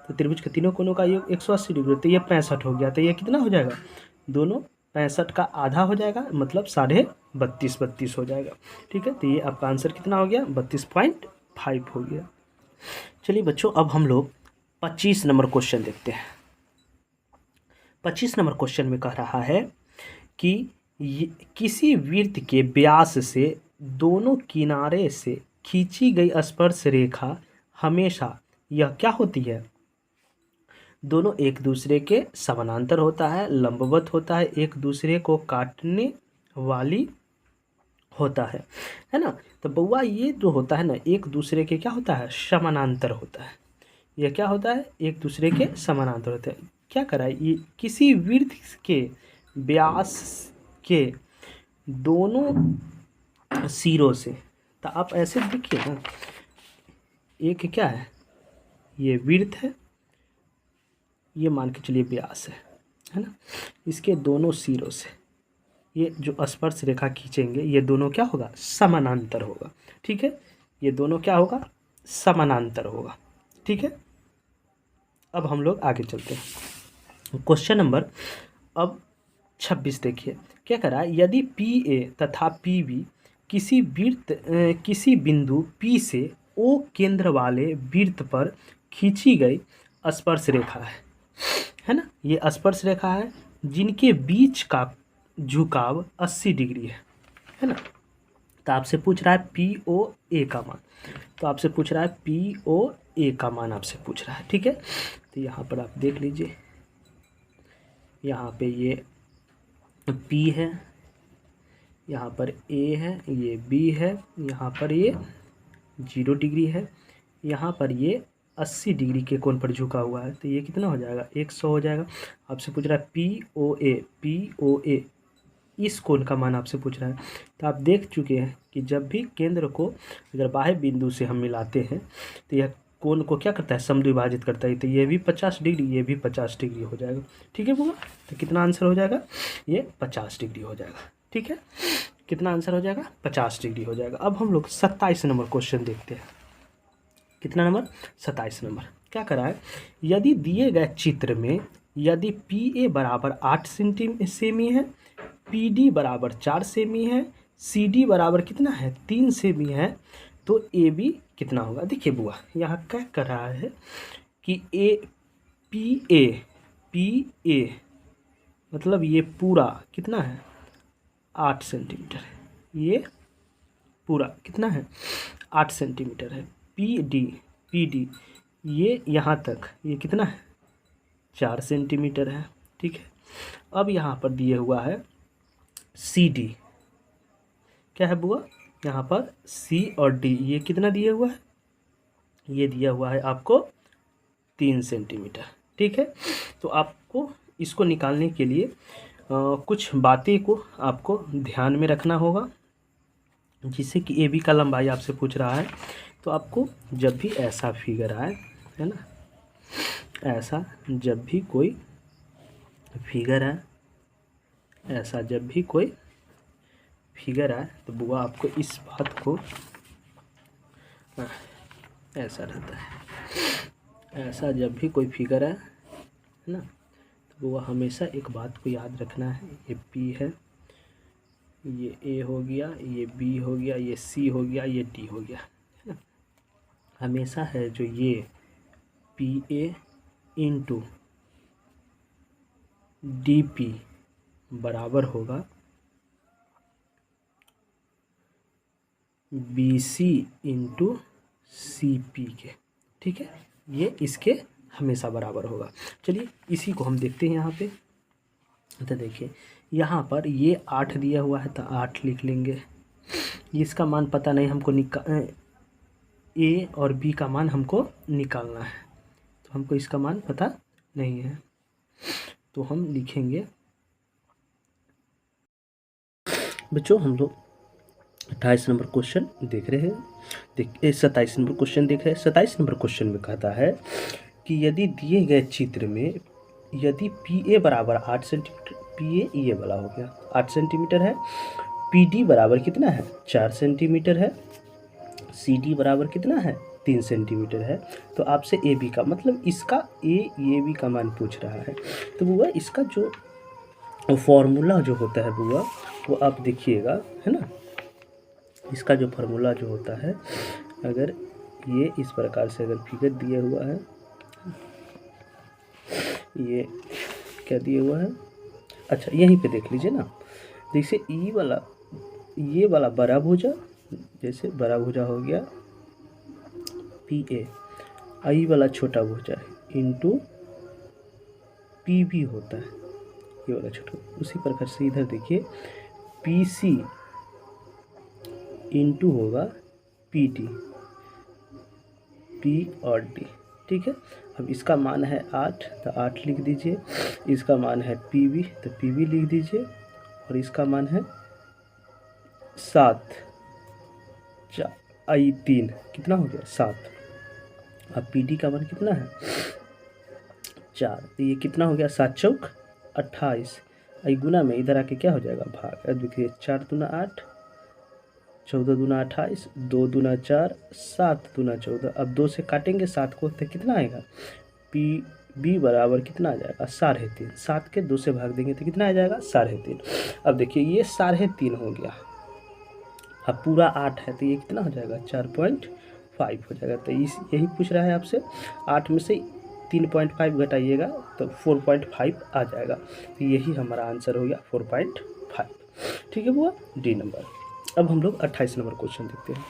तो त्रिभुज के तीनों कोणों का योग 180 डिग्री, तो ये 65 हो गया, तो ये कितना हो जाएगा दोनों 65 का आधा हो जाएगा, मतलब 32.5 हो जाएगा, ठीक है। तो ये आपका आंसर कितना हो गया 32.5 हो गया। चलिए बच्चों अब हम लोग 25 नंबर क्वेश्चन देखते हैं। 25 नंबर क्वेश्चन में कह रहा है कि किसी वृत्त के व्यास से दोनों किनारे से खींची गई स्पर्श रेखा हमेशा यह क्या होती है, दोनों एक दूसरे के समानांतर होता है, लंबवत होता है, एक दूसरे को काटने वाली होता है ना। तो बउआ ये जो होता है ना एक दूसरे के क्या होता है समानांतर होता है, यह क्या होता है एक दूसरे के समानांतर होता है। क्या करा ये किसी वृत्त के व्यास के दोनों सिरों से, तो आप ऐसे देखिए ना, एक क्या है, ये विड्थ है, ये मान के चलिए व्यास है ना। इसके दोनों सिरों से ये जो स्पर्श रेखा खींचेंगे, ये दोनों क्या होगा, समानांतर होगा। ठीक है, ये दोनों क्या होगा, समानांतर होगा। ठीक है, अब हम लोग आगे चलते हैं। क्वेश्चन नंबर अब 26 देखिए, क्या करा, यदि पी ए तथा पी बी किसी बिंदु P से O केंद्र वाले वृत्त पर खींची गई स्पर्श रेखा है ना, ये स्पर्श रेखा है जिनके बीच का झुकाव 80 डिग्री है ना। तो आपसे पूछ रहा है पी ओ ए का मान, तो आपसे पूछ रहा है पी ओ ए का मान आपसे पूछ रहा है। ठीक है, तो यहाँ पर आप देख लीजिए, यहाँ पे ये P है, यहाँ पर A है, ये B है, यहाँ पर ये 0 डिग्री है, यहाँ पर ये 80 डिग्री के कोण पर झुका हुआ है। तो ये कितना हो जाएगा, 100 हो जाएगा। आपसे पूछ रहा है पी ओ ए इस कोण का मान आपसे पूछ रहा है। तो आप देख चुके हैं कि जब भी केंद्र को अगर बाह्य बिंदु से हम मिलाते हैं तो यह कोण को क्या करता है, समद्विभाजित करता है। तो ये भी 50 डिग्री, ये भी 50 डिग्री हो जाएगा। ठीक है बुआ, तो कितना आंसर हो जाएगा, ये 50 डिग्री हो जाएगा। ठीक है, कितना आंसर हो जाएगा, 50 डिग्री हो जाएगा। अब हम लोग 27 नंबर क्वेश्चन देखते हैं। कितना नंबर, 27 नंबर। क्या करा है, यदि दिए गए चित्र में यदि पी ए बराबर 8 सेमी है, पी डी बराबर 4 सेमी है, सी डी बराबर कितना है, 3 सेमी है, तो ए बी कितना होगा। देखिए बुआ, यहाँ क्या कर रहा है कि पी ए मतलब ये पूरा कितना है, 8 सेंटीमीटर है, ये पूरा कितना है, 8 सेंटीमीटर है। पी डी ये यहाँ तक ये कितना है, 4 सेंटीमीटर है। ठीक है, अब यहाँ पर दिए हुआ है सी डी, क्या है बुआ, यहाँ पर सी और डी ये कितना दिया हुआ है, ये दिया हुआ है आपको 3 सेंटीमीटर। ठीक है, तो आपको इसको निकालने के लिए कुछ बातें को आपको ध्यान में रखना होगा, जिससे कि ए बी का लंबाई आपसे पूछ रहा है। तो आपको जब भी ऐसा फिगर आए, है ना, ऐसा जब भी कोई फिगर है, ऐसा जब भी कोई फिगर आए, तो बुआ आपको इस बात को ऐसा रहता है, ऐसा जब भी कोई फिगर है ना, तो बुआ हमेशा एक बात को याद रखना है, ये पी है, ये ए हो गया, ये बी हो गया, ये सी हो गया, ये डी हो गया, है ना। हमेशा है जो ये P A into D P बराबर होगा B C into C P के। ठीक है, ये इसके हमेशा बराबर होगा। चलिए इसी को हम देखते हैं यहाँ पे। तो देखिए यहाँ पर ये 8 दिया हुआ है, तो 8 लिख लेंगे। इसका मान पता नहीं हमको, ए और बी का मान हमको निकालना है, तो हमको इसका मान पता नहीं है, तो हम लिखेंगे बच्चों, हम लोग 28 नंबर क्वेश्चन देख रहे हैं, 27 नंबर क्वेश्चन देख रहे हैं। 27 नंबर क्वेश्चन में कहता है कि यदि दिए गए चित्र में यदि पी ए बराबर 8 सेंटीमीटर, पी ए ये वाला हो गया 8 सेंटीमीटर है, पी डी बराबर कितना है, 4 सेंटीमीटर है, सी डी बराबर कितना है, 3 सेंटीमीटर है, तो आपसे ए बी का मतलब इसका ए बी का मान पूछ रहा है। तो बुआ इसका जो फॉर्मूला जो होता है बुआ, वो आप देखिएगा, है ना, इसका जो फार्मूला जो होता है, अगर ये इस प्रकार से अगर फिगर दिया हुआ है, ये क्या दिया हुआ है, अच्छा यहीं पे देख लीजिए ना, जैसे ई वाला, ये वाला बड़ा भुजा, जैसे बड़ा भुजा हो गया पी ए, आई वाला छोटा भुजा इंटू पी बी होता है, ये वाला छोटा। उसी प्रकार से इधर देखिए पी सी इंटू होगा पी डी, पी और डी। ठीक है, अब इसका मान है 8, तो 8 लिख दीजिए। इसका मान है पी बी, तो पी बी लिख दीजिए, और इसका मान है 7 आई 3 कितना हो गया 7। अब पी डी का मान कितना है 4, तो ये कितना हो गया 7 चौक 28। आई गुना में इधर आके क्या हो जाएगा भाग। अब देखिए 4 दूना 8, 14 दूना 28, 2 दूना 4, 7 दूना 14। अब 2 से काटेंगे 7 को तो कितना आएगा पी बी बराबर कितना आ जाएगा 3.5। 7 के 2 से भाग देंगे तो कितना आ जाएगा 3.5। अब देखिए ये 3.5 हो गया। अब पूरा 8 है तो ये कितना हो जाएगा 4.5 हो जाएगा। तो इस यही पूछ रहा है आपसे, 8 में से 3.5 घटाइएगा तो 4.5 आ जाएगा। तो यही हमारा आंसर हो गया 4.5। ठीक है बुआ, डी नंबर। अब हम लोग 28 नंबर क्वेश्चन देखते हैं।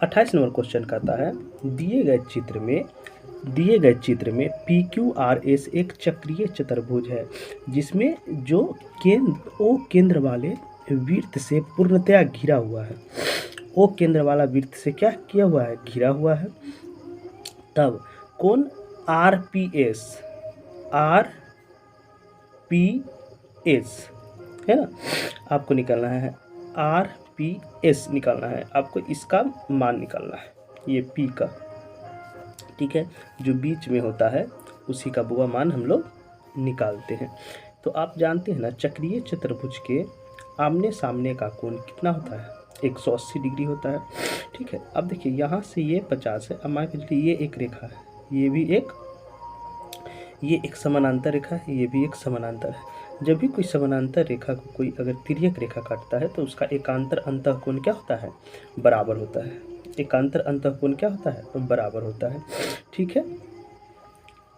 28 नंबर क्वेश्चन कहता है दिए गए चित्र में पी क्यू आर एस एक चक्रीय चतुर्भुज है जिसमें जो केंद्र वाले वृत्त से पूर्णतया घिरा हुआ है। ओ केंद्र वाला वृत्त से क्या किया हुआ है घिरा हुआ है। तब कोण आर पी एस है ना, आपको निकालना है RPS निकालना है, आपको इसका मान निकालना है ये P का। ठीक है, जो बीच में होता है उसी का बुआ मान हम लोग निकालते हैं। तो आप जानते हैं ना चक्रीय चतुर्भुज के आमने सामने का कोण कितना होता है 180 डिग्री होता है। ठीक है, अब देखिए यहाँ से ये 50 है। अब मान के चलिए ये एक रेखा है, ये एक समानांतर रेखा है, ये भी एक समानांतर है। जब भी कोई समानांतर रेखा को कोई अगर तिर्यक रेखा काटता है तो उसका एकांतर अंतःकोण क्या होता है बराबर होता है। एकांतर अंतःकोण क्या होता है बराबर होता है। ठीक है,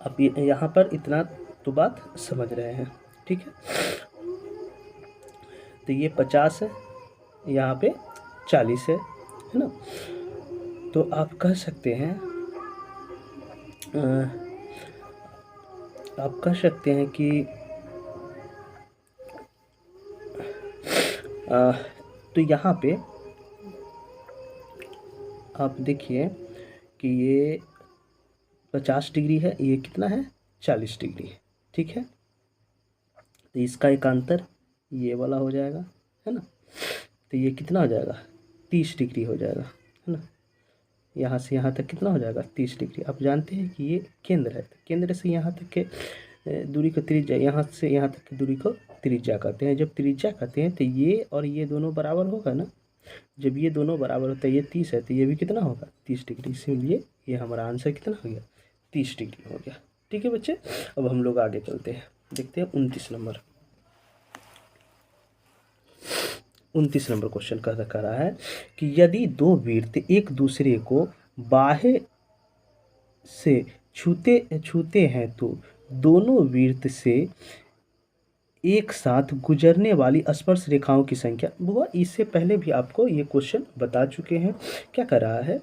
अब यहाँ पर इतना तो बात समझ रहे हैं। ठीक है, तो ये 50 है, यहाँ पे 40 है ना। तो आप कह सकते हैं कि तो यहाँ पे आप देखिए कि ये 50 डिग्री है, ये कितना है 40 डिग्री है। ठीक है, तो इसका एकांतर ये वाला हो जाएगा है ना। तो ये कितना हो जाएगा 30 डिग्री हो जाएगा है ना। यहाँ से यहाँ तक कितना हो जाएगा 30 डिग्री। आप जानते हैं कि ये केंद्र है, केंद्र से यहाँ तक के दूरी को त्रिज्या, यहाँ से यहाँ तक की दूरी को त्रिज्या कहते हैं। जब त्रिज्या कहते हैं तो ये और ये दोनों बराबर होगा ना। जब ये दोनों बराबर होता है, ये 30 है तो ये भी कितना होगा 30 डिग्री। इसीलिए ये हमारा आंसर कितना हो गया 30 डिग्री हो गया। ठीक है बच्चे, अब हम लोग आगे चलते हैं, देखते हैं 29 नंबर। 29 नंबर क्वेश्चन कह रहा है कि यदि दो वृत्त एक दूसरे को बाह्य से छूते हैं तो दोनों वृत्त से एक साथ गुजरने वाली स्पर्श रेखाओं की संख्या। बुआ इससे पहले भी आपको ये क्वेश्चन बता चुके हैं। क्या कर रहा है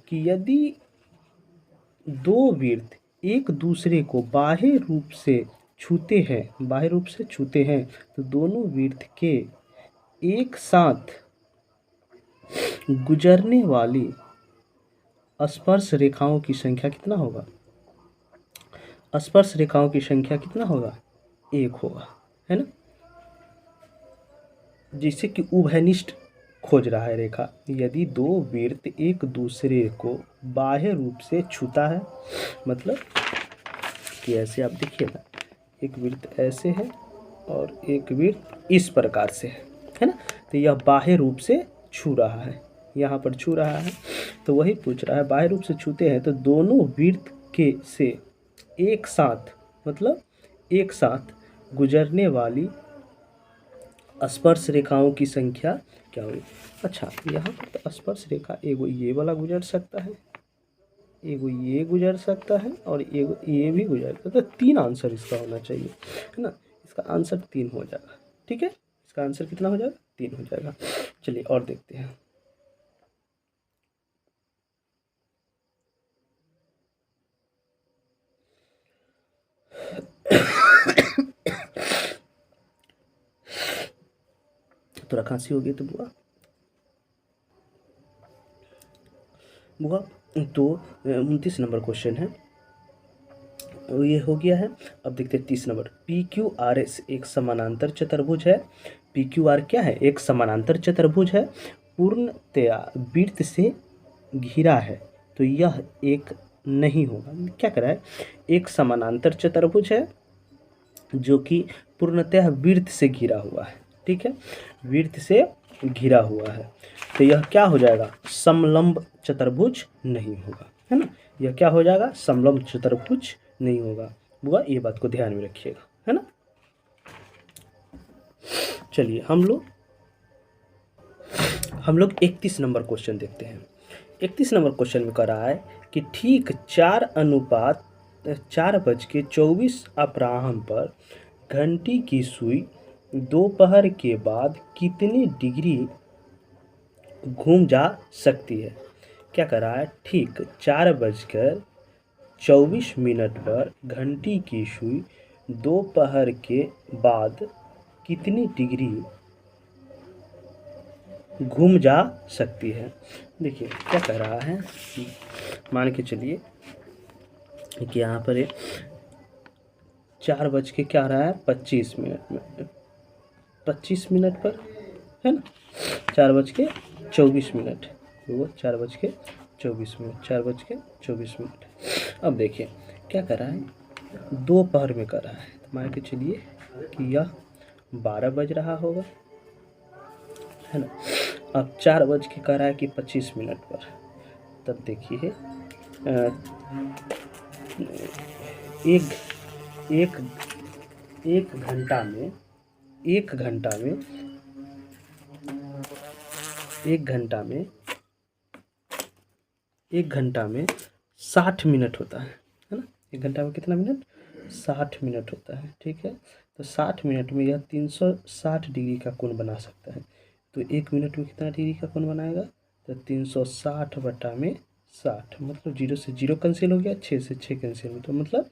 कि यदि दो वृत्त एक दूसरे को बाह्य रूप से छूते हैं तो दोनों वृत्त के एक साथ गुजरने वाली स्पर्श रेखाओं की संख्या कितना होगा। स्पर्श रेखाओं की संख्या कितना होगा 1 होगा है ना। जिससे कि उभयनिष्ठ खोज रहा है रेखा। यदि दो वृत्त एक दूसरे को बाह्य रूप से छूता है, मतलब कि ऐसे आप देखिए ना, एक वृत्त ऐसे है और एक वृत्त इस प्रकार से है ना। तो यह बाह्य रूप से छू रहा है, यहाँ पर छू रहा है। तो वही पूछ रहा है बाह्य रूप से छूते हैं तो दोनों वृत्त के से एक साथ, मतलब एक साथ गुजरने वाली स्पर्श रेखाओं की संख्या क्या होगी। अच्छा, यहाँ पर तो स्पर्श रेखा एगो ये वाला गुजर सकता है, एगो ये गुजर सकता है और एगो ये भी गुजर सकता है। तो 3 आंसर इसका होना चाहिए है ना। इसका आंसर 3 हो जाएगा। ठीक है, इसका आंसर कितना हो जाएगा 3 हो जाएगा। चलिए और देखते हैं। थोड़ा खांसी हो गई तो बुआ तो 29 नंबर क्वेश्चन है ये हो गया है। अब देखते हैं 30 number, P Q R S एक समानांतर चतुर्भुज है। पी क्यू आर क्या है? एक समानांतर चतुर्भुज है, पूर्णतया वृत्त से घिरा है, तो यह एक नहीं होगा। क्या करा है? एक समानांतर चतुर्भुज है जो कि पूर्णतः वृत्त से घिरा हुआ है, ठीक है, वृत्त से घिरा हुआ है, तो यह क्या हो जाएगा? समलंब चतुर्भुज नहीं होगा, है ना। यह क्या हो जाएगा? समलंब चतुर्भुज नहीं होगा। बुआ ये बात को ध्यान में रखिएगा, है ना। चलिए हम लोग 31 नंबर क्वेश्चन देखते हैं। 31 नंबर क्वेश्चन में कह रहा है कि ठीक 4:24 अपराह्न पर घंटी की सुई दोपहर के बाद कितने डिग्री घूम जा सकती है। क्या कर रहा है? ठीक 4:24 पर घंटी की सुई दोपहर के बाद कितनी डिग्री घूम जा सकती है। देखिए क्या कह रहा है, मान के चलिए कि यहाँ पर 4 बज के क्या रहा है? 25 मिनट में, 25 मिनट पर, है ना, 4:24, वो 4:24, 4:24। अब देखिए क्या कर रहा है? दोपहर में कर रहा है, तो मान के चलिए कि यह 12 बज रहा होगा, है ना। अब 4 बज के कर रहा है कि 25 मिनट पर, तब देखिए एक घंटा में 60 मिनट होता है ना। 1 घंटा में कितना मिनट? 60 मिनट होता है, ठीक है। तो 60 मिनट में यह 360 डिग्री का कोण बना सकता है। तो 1 मिनट में कितना डिग्री का कोण बनाएगा? तो 360/60, मतलब 0 से 0 कैंसिल हो गया, 6 से 6 कैंसिल हो, तो मतलब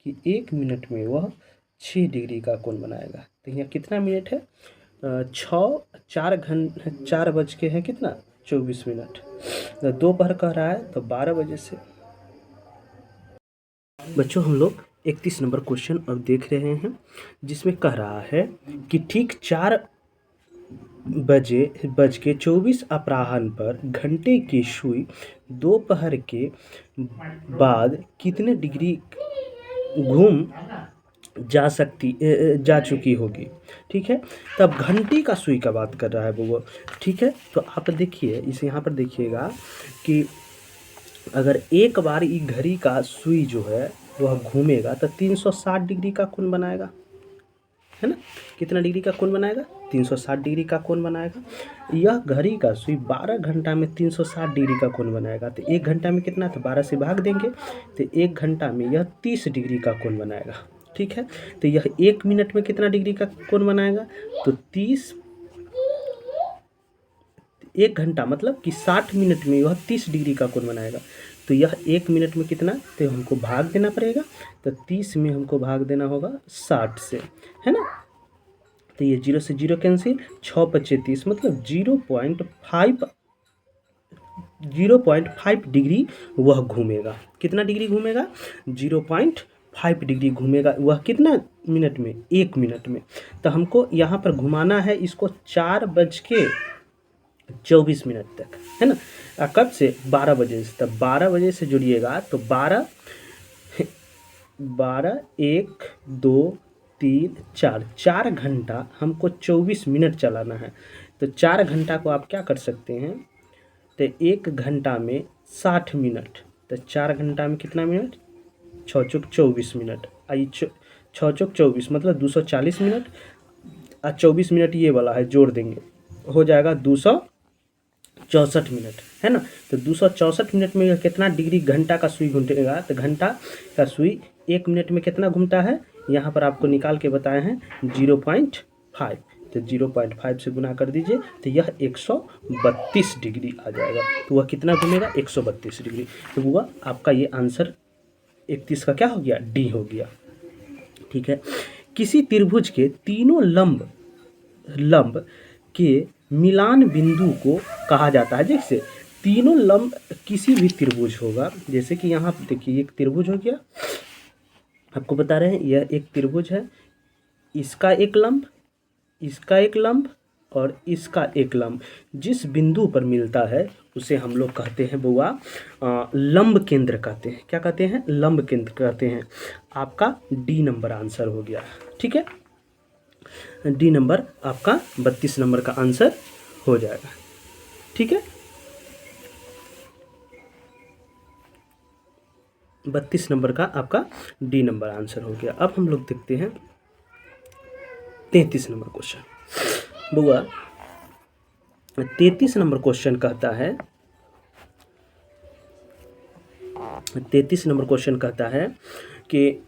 कि 1 मिनट में वह 6 डिग्री का कोण बनाएगा। तो यहाँ कितना मिनट है? 4 बज के है कितना? 24 मिनट। तो दोपहर कह रहा है तो 12 बजे से। बच्चों हम लोग 31 नंबर क्वेश्चन अब देख रहे हैं, जिसमें कह रहा है कि ठीक 4:24 अपराह्न पर घंटे की सुई दोपहर के बाद कितने डिग्री घूम जा चुकी होगी, ठीक है। तब घंटी का सुई का बात कर रहा है वो, ठीक है। तो आप देखिए इसे यहाँ पर देखिएगा कि अगर एक बार ये घड़ी का सुई जो है वह घूमेगा तो 360 डिग्री का कोण बनाएगा, है ना। कितना डिग्री का कोण बनाएगा? 360 डिग्री का कोण बनाएगा। यह घड़ी का सुई 12 घंटा में 360 डिग्री का कोण बनाएगा, तो 1 घंटा में कितना? तो 12 से भाग देंगे, तो 1 घंटा में यह 30 डिग्री का कोण बनाएगा, ठीक है। तो यह 1 मिनट में कितना डिग्री का कोण बनाएगा? तो 1 घंटा मतलब कि 60 मिनट में यह 30 डिग्री का कोण बनाएगा। तो यह 1 मिनट में कितना? तो हमको भाग देना पड़ेगा, तो 30 में हमको भाग देना होगा 60 से, है ना। तो ये 0 से 0 कैंसिल, 6×5 = 30, मतलब 0.5 डिग्री वह घूमेगा। कितना डिग्री घूमेगा? 0.5 डिग्री घूमेगा। वह कितना मिनट में? 1 मिनट में। तो हमको यहाँ पर घुमाना है इसको 4:24 तक, है ना। कब से? 12 बजे से। तब 12 बजे से जुड़िएगा तो 12, 1, 2, 3, 4 घंटा हमको 24 मिनट चलाना है। तो 4 घंटा को आप क्या कर सकते हैं? तो 1 घंटा में 60 मिनट, तो 4 घंटा में कितना मिनट? 6 चौक 24 मिनट। 6 चौक 24 मतलब 240 मिनट, और 24 मिनट ये वाला है जोड़ देंगे, हो जाएगा 264 मिनट, है ना। तो 264 मिनट में कितना डिग्री घंटा का सुई घूमेगा? तो घंटा का सुई 1 मिनट में कितना घूमता है? यहाँ पर आपको निकाल के बताए हैं 0.5, तो 0.5 से गुना कर दीजिए, तो यह 132 डिग्री आ जाएगा। तो वह कितना घूमेगा? 132 डिग्री। तो वह आपका ये आंसर 31 का क्या हो गया? डी हो गया, ठीक है। किसी त्रिभुज के तीनों लंब के मिलान बिंदु को कहा जाता है। जैसे तीनों लंब किसी भी त्रिभुज होगा, जैसे कि यहाँ देखिए एक त्रिभुज हो गया, आपको बता रहे हैं यह एक त्रिभुज है, इसका एक लंब, इसका एक लंब और इसका एक लंब जिस बिंदु पर मिलता है उसे हम लोग कहते हैं बुआ लंब केंद्र कहते हैं। क्या कहते हैं? लंब केंद्र कहते हैं। आपका डी नंबर आंसर हो गया। ठीक है, डी नंबर आपका 32 नंबर का आंसर हो जाएगा। ठीक है, 32 नंबर का आपका डी नंबर आंसर हो गया। अब हम लोग देखते हैं 33 नंबर क्वेश्चन। बुआ 33 नंबर क्वेश्चन कहता है, 33 नंबर क्वेश्चन कहता है कि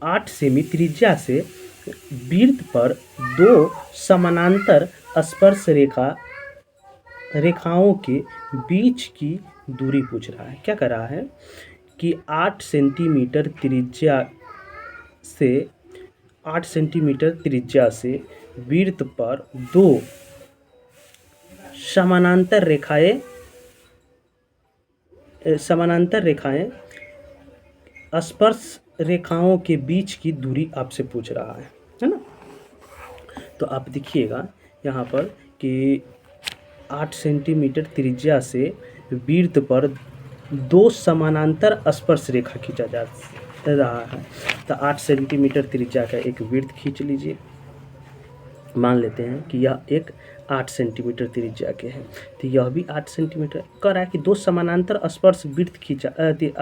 8 सेमी त्रिज्या से वृत्त पर 2 समानांतर स्पर्श रेखाओं के बीच की दूरी पूछ रहा है। क्या कर रहा है कि 8 सेंटीमीटर त्रिज्या से वृत्त पर 2 समानांतर रेखाएं स्पर्श रेखाओं के बीच की दूरी आपसे पूछ रहा है ना। तो आप देखिएगा यहाँ पर कि 8 सेंटीमीटर त्रिज्या से वृत्त पर 2 समानांतर स्पर्श रेखा खींचा जा रहा है। तो 8 सेंटीमीटर त्रिज्या का एक वृत्त खींच लीजिए। मान लेते हैं कि यह एक 8 सेंटीमीटर त्रिज्या के हैं, तो यह भी 8 सेंटीमीटर कह रहा है कि 2 समानांतर स्पर्श वृत्त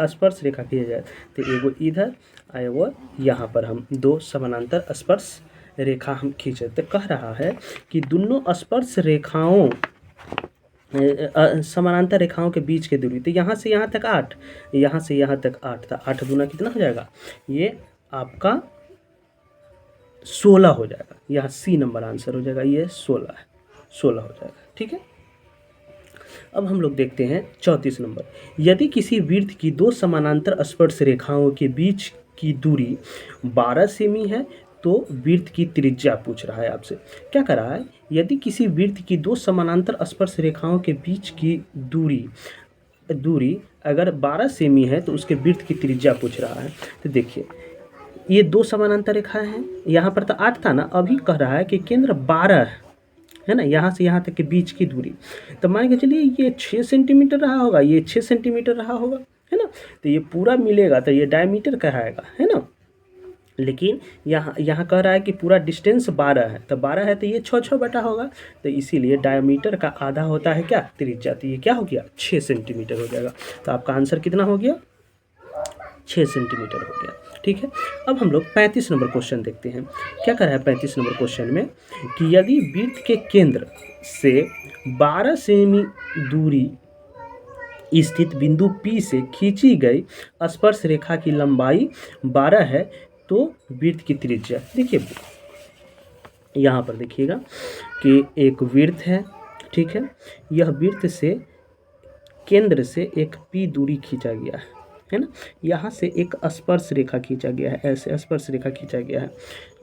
स्पर्श रेखा खींचा जाए। तो एगो इधर और एगो यहाँ पर हम 2 समानांतर स्पर्श रेखा हम खींचे। तो कह रहा है कि दोनों स्पर्श रेखाओं समानांतर रेखाओं के बीच की दूरी, तो यहाँ से यहाँ तक 8, यहाँ से यहाँ तक 8, तो 8 दूना कितना हो जाएगा? ये आपका 16 हो जाएगा। यहाँ सी नंबर आंसर हो जाएगा। ये 16 है, 16 हो जाएगा। ठीक है, अब हम लोग देखते हैं 34 नंबर। यदि किसी वृत्त की 2 समानांतर स्पर्श रेखाओं के बीच की दूरी 12 सेमी है तो वृत्त की त्रिज्या पूछ रहा है आपसे। क्या कर रहा है? यदि किसी वृत्त की 2 समानांतर स्पर्श रेखाओं के बीच की दूरी अगर 12 सेमी है तो उसके वृत्त की त्रिज्या पूछ रहा है। तो देखिए ये 2 समानांतर रेखाएं हैं, यहाँ पर तो 8 था ना, अभी कह रहा है कि केंद्र 12 है ना, यहाँ से यहाँ तक के बीच की दूरी। तो मान के चलिए ये 6 सेंटीमीटर रहा होगा, ये 6 सेंटीमीटर रहा होगा, है ना। तो ये पूरा मिलेगा तो ये डायमीटर कहलाएगा, है ना। लेकिन यहाँ कह रहा है कि पूरा डिस्टेंस 12 है, तो 12 है तो ये 6 बटा होगा। तो इसीलिए डायमीटर का आधा होता है क्या? त्रिज्या। तो ये क्या हो गया? 6 सेंटीमीटर हो जाएगा। तो आपका आंसर कितना हो गया? 6 सेंटीमीटर हो गया। ठीक है, अब हम लोग 35 नंबर क्वेश्चन देखते हैं। क्या कर रहा है 35 नंबर क्वेश्चन में कि यदि वृत्त के केंद्र से 12 सेमी दूरी स्थित बिंदु P से खींची गई स्पर्श रेखा की लंबाई 12 है तो वृत्त की त्रिज्या। देखिए यहाँ पर देखिएगा कि एक वृत्त है, ठीक है। यह वृत्त से केंद्र से एक P दूरी खींचा गया है ना। यहाँ से एक स्पर्श रेखा खींचा गया है, ऐसे स्पर्श रेखा खींचा गया है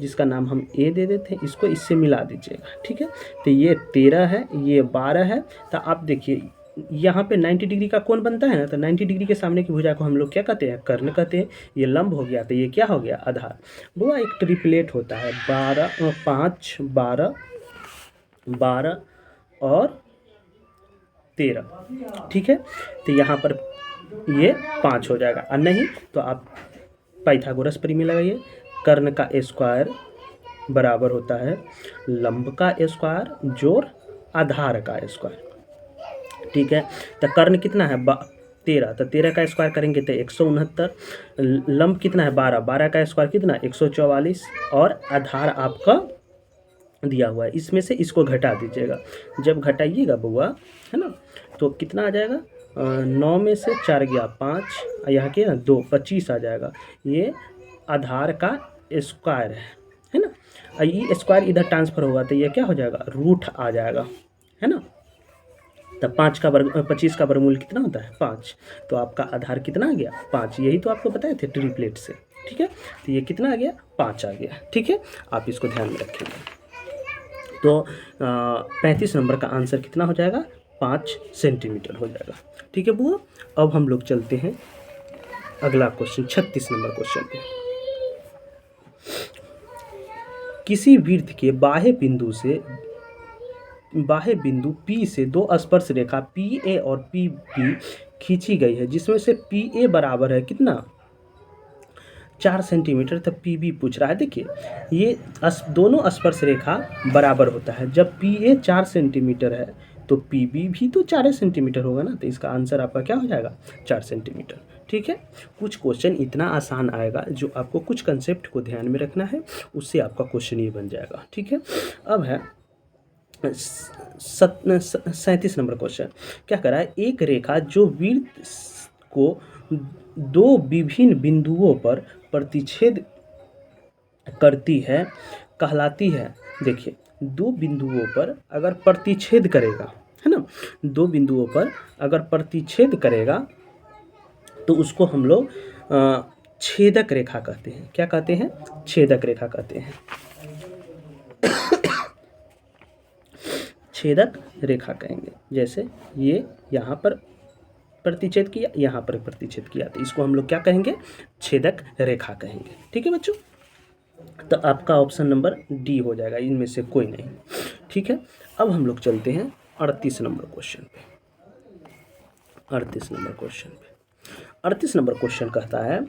जिसका नाम हम A दे देते हैं, इसको इससे मिला दीजिएगा। ठीक है, तो ये 13 है, ये 12 है। तो आप देखिए यहाँ पे 90 डिग्री का कोण बनता है ना, तो 90 डिग्री के सामने की भुजा को हम लोग क्या कहते हैं? कर्ण कहते हैं। ये लंब हो गया तो ये क्या हो गया? आधार। वो एक ट्रिपलेट होता है, 5 12 12 और 13। ठीक है, तो यहाँ पर ये 5 हो जाएगा, और नहीं तो आप पाइथागोरस परिमेय लगाइए। कर्ण का स्क्वायर बराबर होता है लंब का स्क्वायर जोड़ आधार का स्क्वायर। ठीक है, तो कर्ण कितना है? 13, तो 13 का स्क्वायर करेंगे तो 169। लंब कितना है? 12, 12 का स्क्वायर कितना? 144। और आधार आपका दिया हुआ है, इसमें से इसको घटा दीजिएगा। जब घटाइएगा बुआ, है ना, तो कितना आ जाएगा? 9 में से 4 गया 5, यहाँ के 2, 25 आ जाएगा। ये आधार का स्क्वायर है ना। ये स्क्वायर इधर ट्रांसफर होगा तो ये क्या हो जाएगा? रूट आ जाएगा, है ना। तब 25 का वर्गमूल कितना होता है? 5। तो आपका आधार कितना आ गया? 5। यही तो आपको बताए थे ट्रिपलेट से। ठीक है, तो ये कितना आ गया? 5 आ गया। ठीक है, आप इसको ध्यान में रखेंगे। तो 35 नंबर का आंसर कितना हो जाएगा? 5 सेंटीमीटर हो जाएगा। ठीक है बुआ, अब हम लोग चलते हैं अगला क्वेश्चन 36 नंबर क्वेश्चन पे, किसी वृत्त के बाह्य बिंदु P से दो स्पर्श रेखा PA और PB खींची गई है, जिसमें से PA बराबर है कितना 4 सेंटीमीटर, तब PB पूछ रहा है। देखिए ये दोनों स्पर्श रेखा बराबर होता है, जब PA 4 सेंटीमीटर है तो PB भी तो 4 सेंटीमीटर होगा ना, तो इसका आंसर आपका क्या हो जाएगा 4 सेंटीमीटर। ठीक है, कुछ क्वेश्चन इतना आसान आएगा जो आपको कुछ कंसेप्ट को ध्यान में रखना है, उससे आपका क्वेश्चन ये बन जाएगा। ठीक है, अब है 37 नंबर क्वेश्चन, क्या करा है, एक रेखा जो वृत्त को दो विभिन्न बिंदुओं पर प्रतिच्छेद करती है कहलाती है। देखिए दो बिंदुओं पर अगर प्रतिच्छेद करेगा, है ना, दो बिंदुओं पर अगर प्रतिच्छेद करेगा तो उसको हम लोग छेदक रेखा कहते हैं। क्या कहते हैं, छेदक रेखा कहते हैं। छेदक रेखा कहेंगे, जैसे ये यहाँ पर प्रतिच्छेद किया, यहाँ पर प्रतिच्छेद किया, तो इसको हम लोग क्या कहेंगे, छेदक रेखा कहेंगे। ठीक है बच्चों, तो आपका ऑप्शन नंबर डी हो जाएगा, इनमें से कोई नहीं। ठीक है, अब हम लोग चलते हैं 38 नंबर क्वेश्चन पे। 38 नंबर क्वेश्चन पे 38 नंबर क्वेश्चन कहता है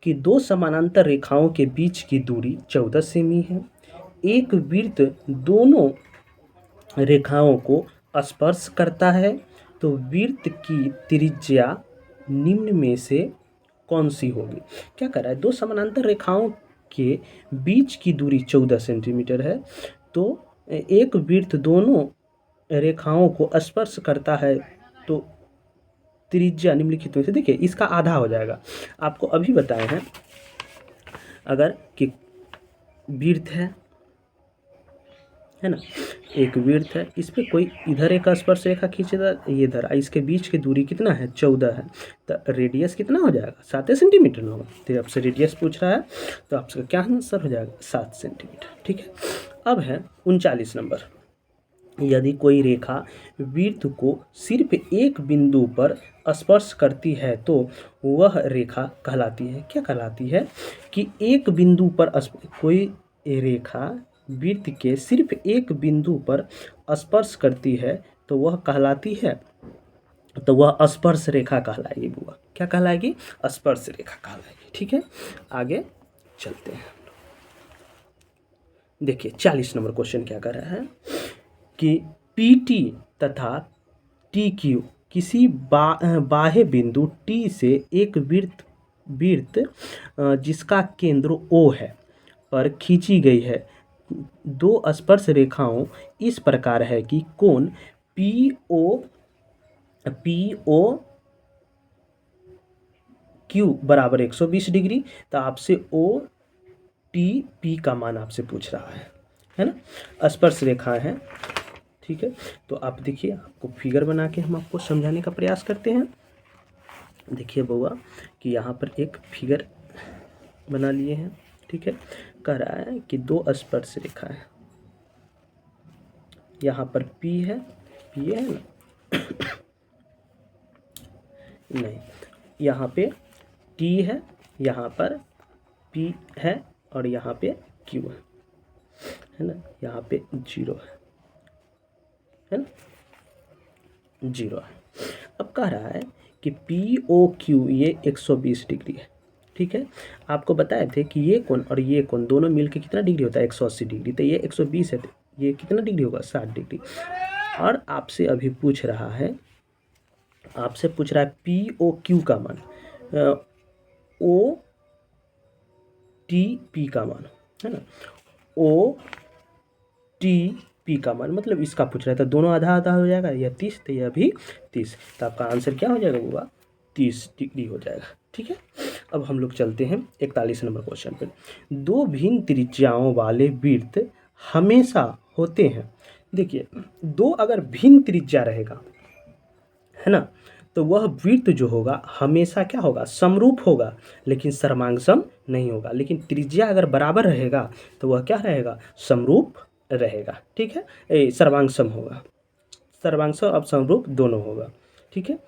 कि दो समानांतर रेखाओं के बीच की दूरी 14 सेमी है। एक वृत्त दोनों रेखाओं को स्पर्श करता है, तो वृत्त की त्रिज्या निम्न में से कौन सी होगी। क्या कर रहा है, दो समानांतर रेखाओं के बीच की दूरी 14 सेंटीमीटर है, तो एक वृत्त दोनों रेखाओं को स्पर्श करता है, तो त्रिज्या निम्नलिखित में से, देखिए इसका आधा हो जाएगा। आपको अभी बताए हैं, अगर कि वृत्त है ना, एक वृत्त है, इस पर कोई इधर एक स्पर्श रेखा खींचेगा, ये इधर, इसके बीच की दूरी कितना है 14 है, तो रेडियस कितना हो जाएगा 7 सेंटीमीटर होगा। तो आपसे रेडियस पूछ रहा है, तो आपका क्या आंसर हो जाएगा 7 सेंटीमीटर। ठीक है, अब है 39 नंबर, यदि कोई रेखा वृत्त को सिर्फ एक बिंदु पर स्पर्श करती है तो वह रेखा कहलाती है। क्या कहलाती है, कि एक बिंदु पर कोई रेखा वृत्त के सिर्फ एक बिंदु पर स्पर्श करती है तो वह कहलाती है, तो वह स्पर्श रेखा कहलाएगी। बुआ क्या कहलाएगी, स्पर्श रेखा कहलाएगी। ठीक है, आगे चलते हैं। देखिए 40 नंबर क्वेश्चन क्या कर रहा है कि PT तथा TQ किसी बाह्य बिंदु T से एक वृत्त जिसका केंद्र O है पर खींची गई है। दो स्पर्श रेखाओं इस प्रकार है कि कोण POQ बराबर 120 डिग्री। तो आपसे OTP का मान आपसे पूछ रहा है ना, स्पर्श रेखा है। ठीक है, तो आप देखिए, आपको फिगर बना के हम आपको समझाने का प्रयास करते हैं। देखिए बउआ कि यहाँ पर एक फिगर बना लिए हैं। ठीक है, कह रहा है कि दो स्पर्श रेखा है, यहाँ पर P है ना नहीं, यहाँ पे T है, यहाँ पर P है और यहाँ पे Q है ना, यहाँ पे 0 है ना, 0 है। अब कह रहा है कि POQ ये 120 डिग्री है। ठीक है, आपको बताए थे कि ये कोण और ये कोण दोनों मिलके कितना डिग्री होता है 180 डिग्री, तो ये 120 है, तो ये कितना डिग्री होगा 60 डिग्री। और आपसे अभी पूछ रहा है, POQ का मान, OTP का मान, है ना, OTP का मान मतलब इसका पूछ रहा है, तो दोनों आधा आधा हो जाएगा, यह 30 तो यह भी 30, तो आपका आंसर क्या हो जाएगा होगा 30 डिग्री हो जाएगा। ठीक है, अब हम लोग चलते हैं 41 नंबर क्वेश्चन पर। दो भिन्न त्रिज्याओं वाले वृत्त हमेशा होते हैं। देखिए दो अगर भिन्न त्रिज्या रहेगा, है ना, तो वह वृत्त जो होगा हमेशा क्या होगा, समरूप होगा, लेकिन सर्वांगसम नहीं होगा। लेकिन त्रिज्या अगर बराबर रहेगा तो वह क्या रहेगा, समरूप रहेगा। ठीक है, सर्वांगसम होगा, सर्वांगसम अब समरूप दोनों होगा। ठीक है,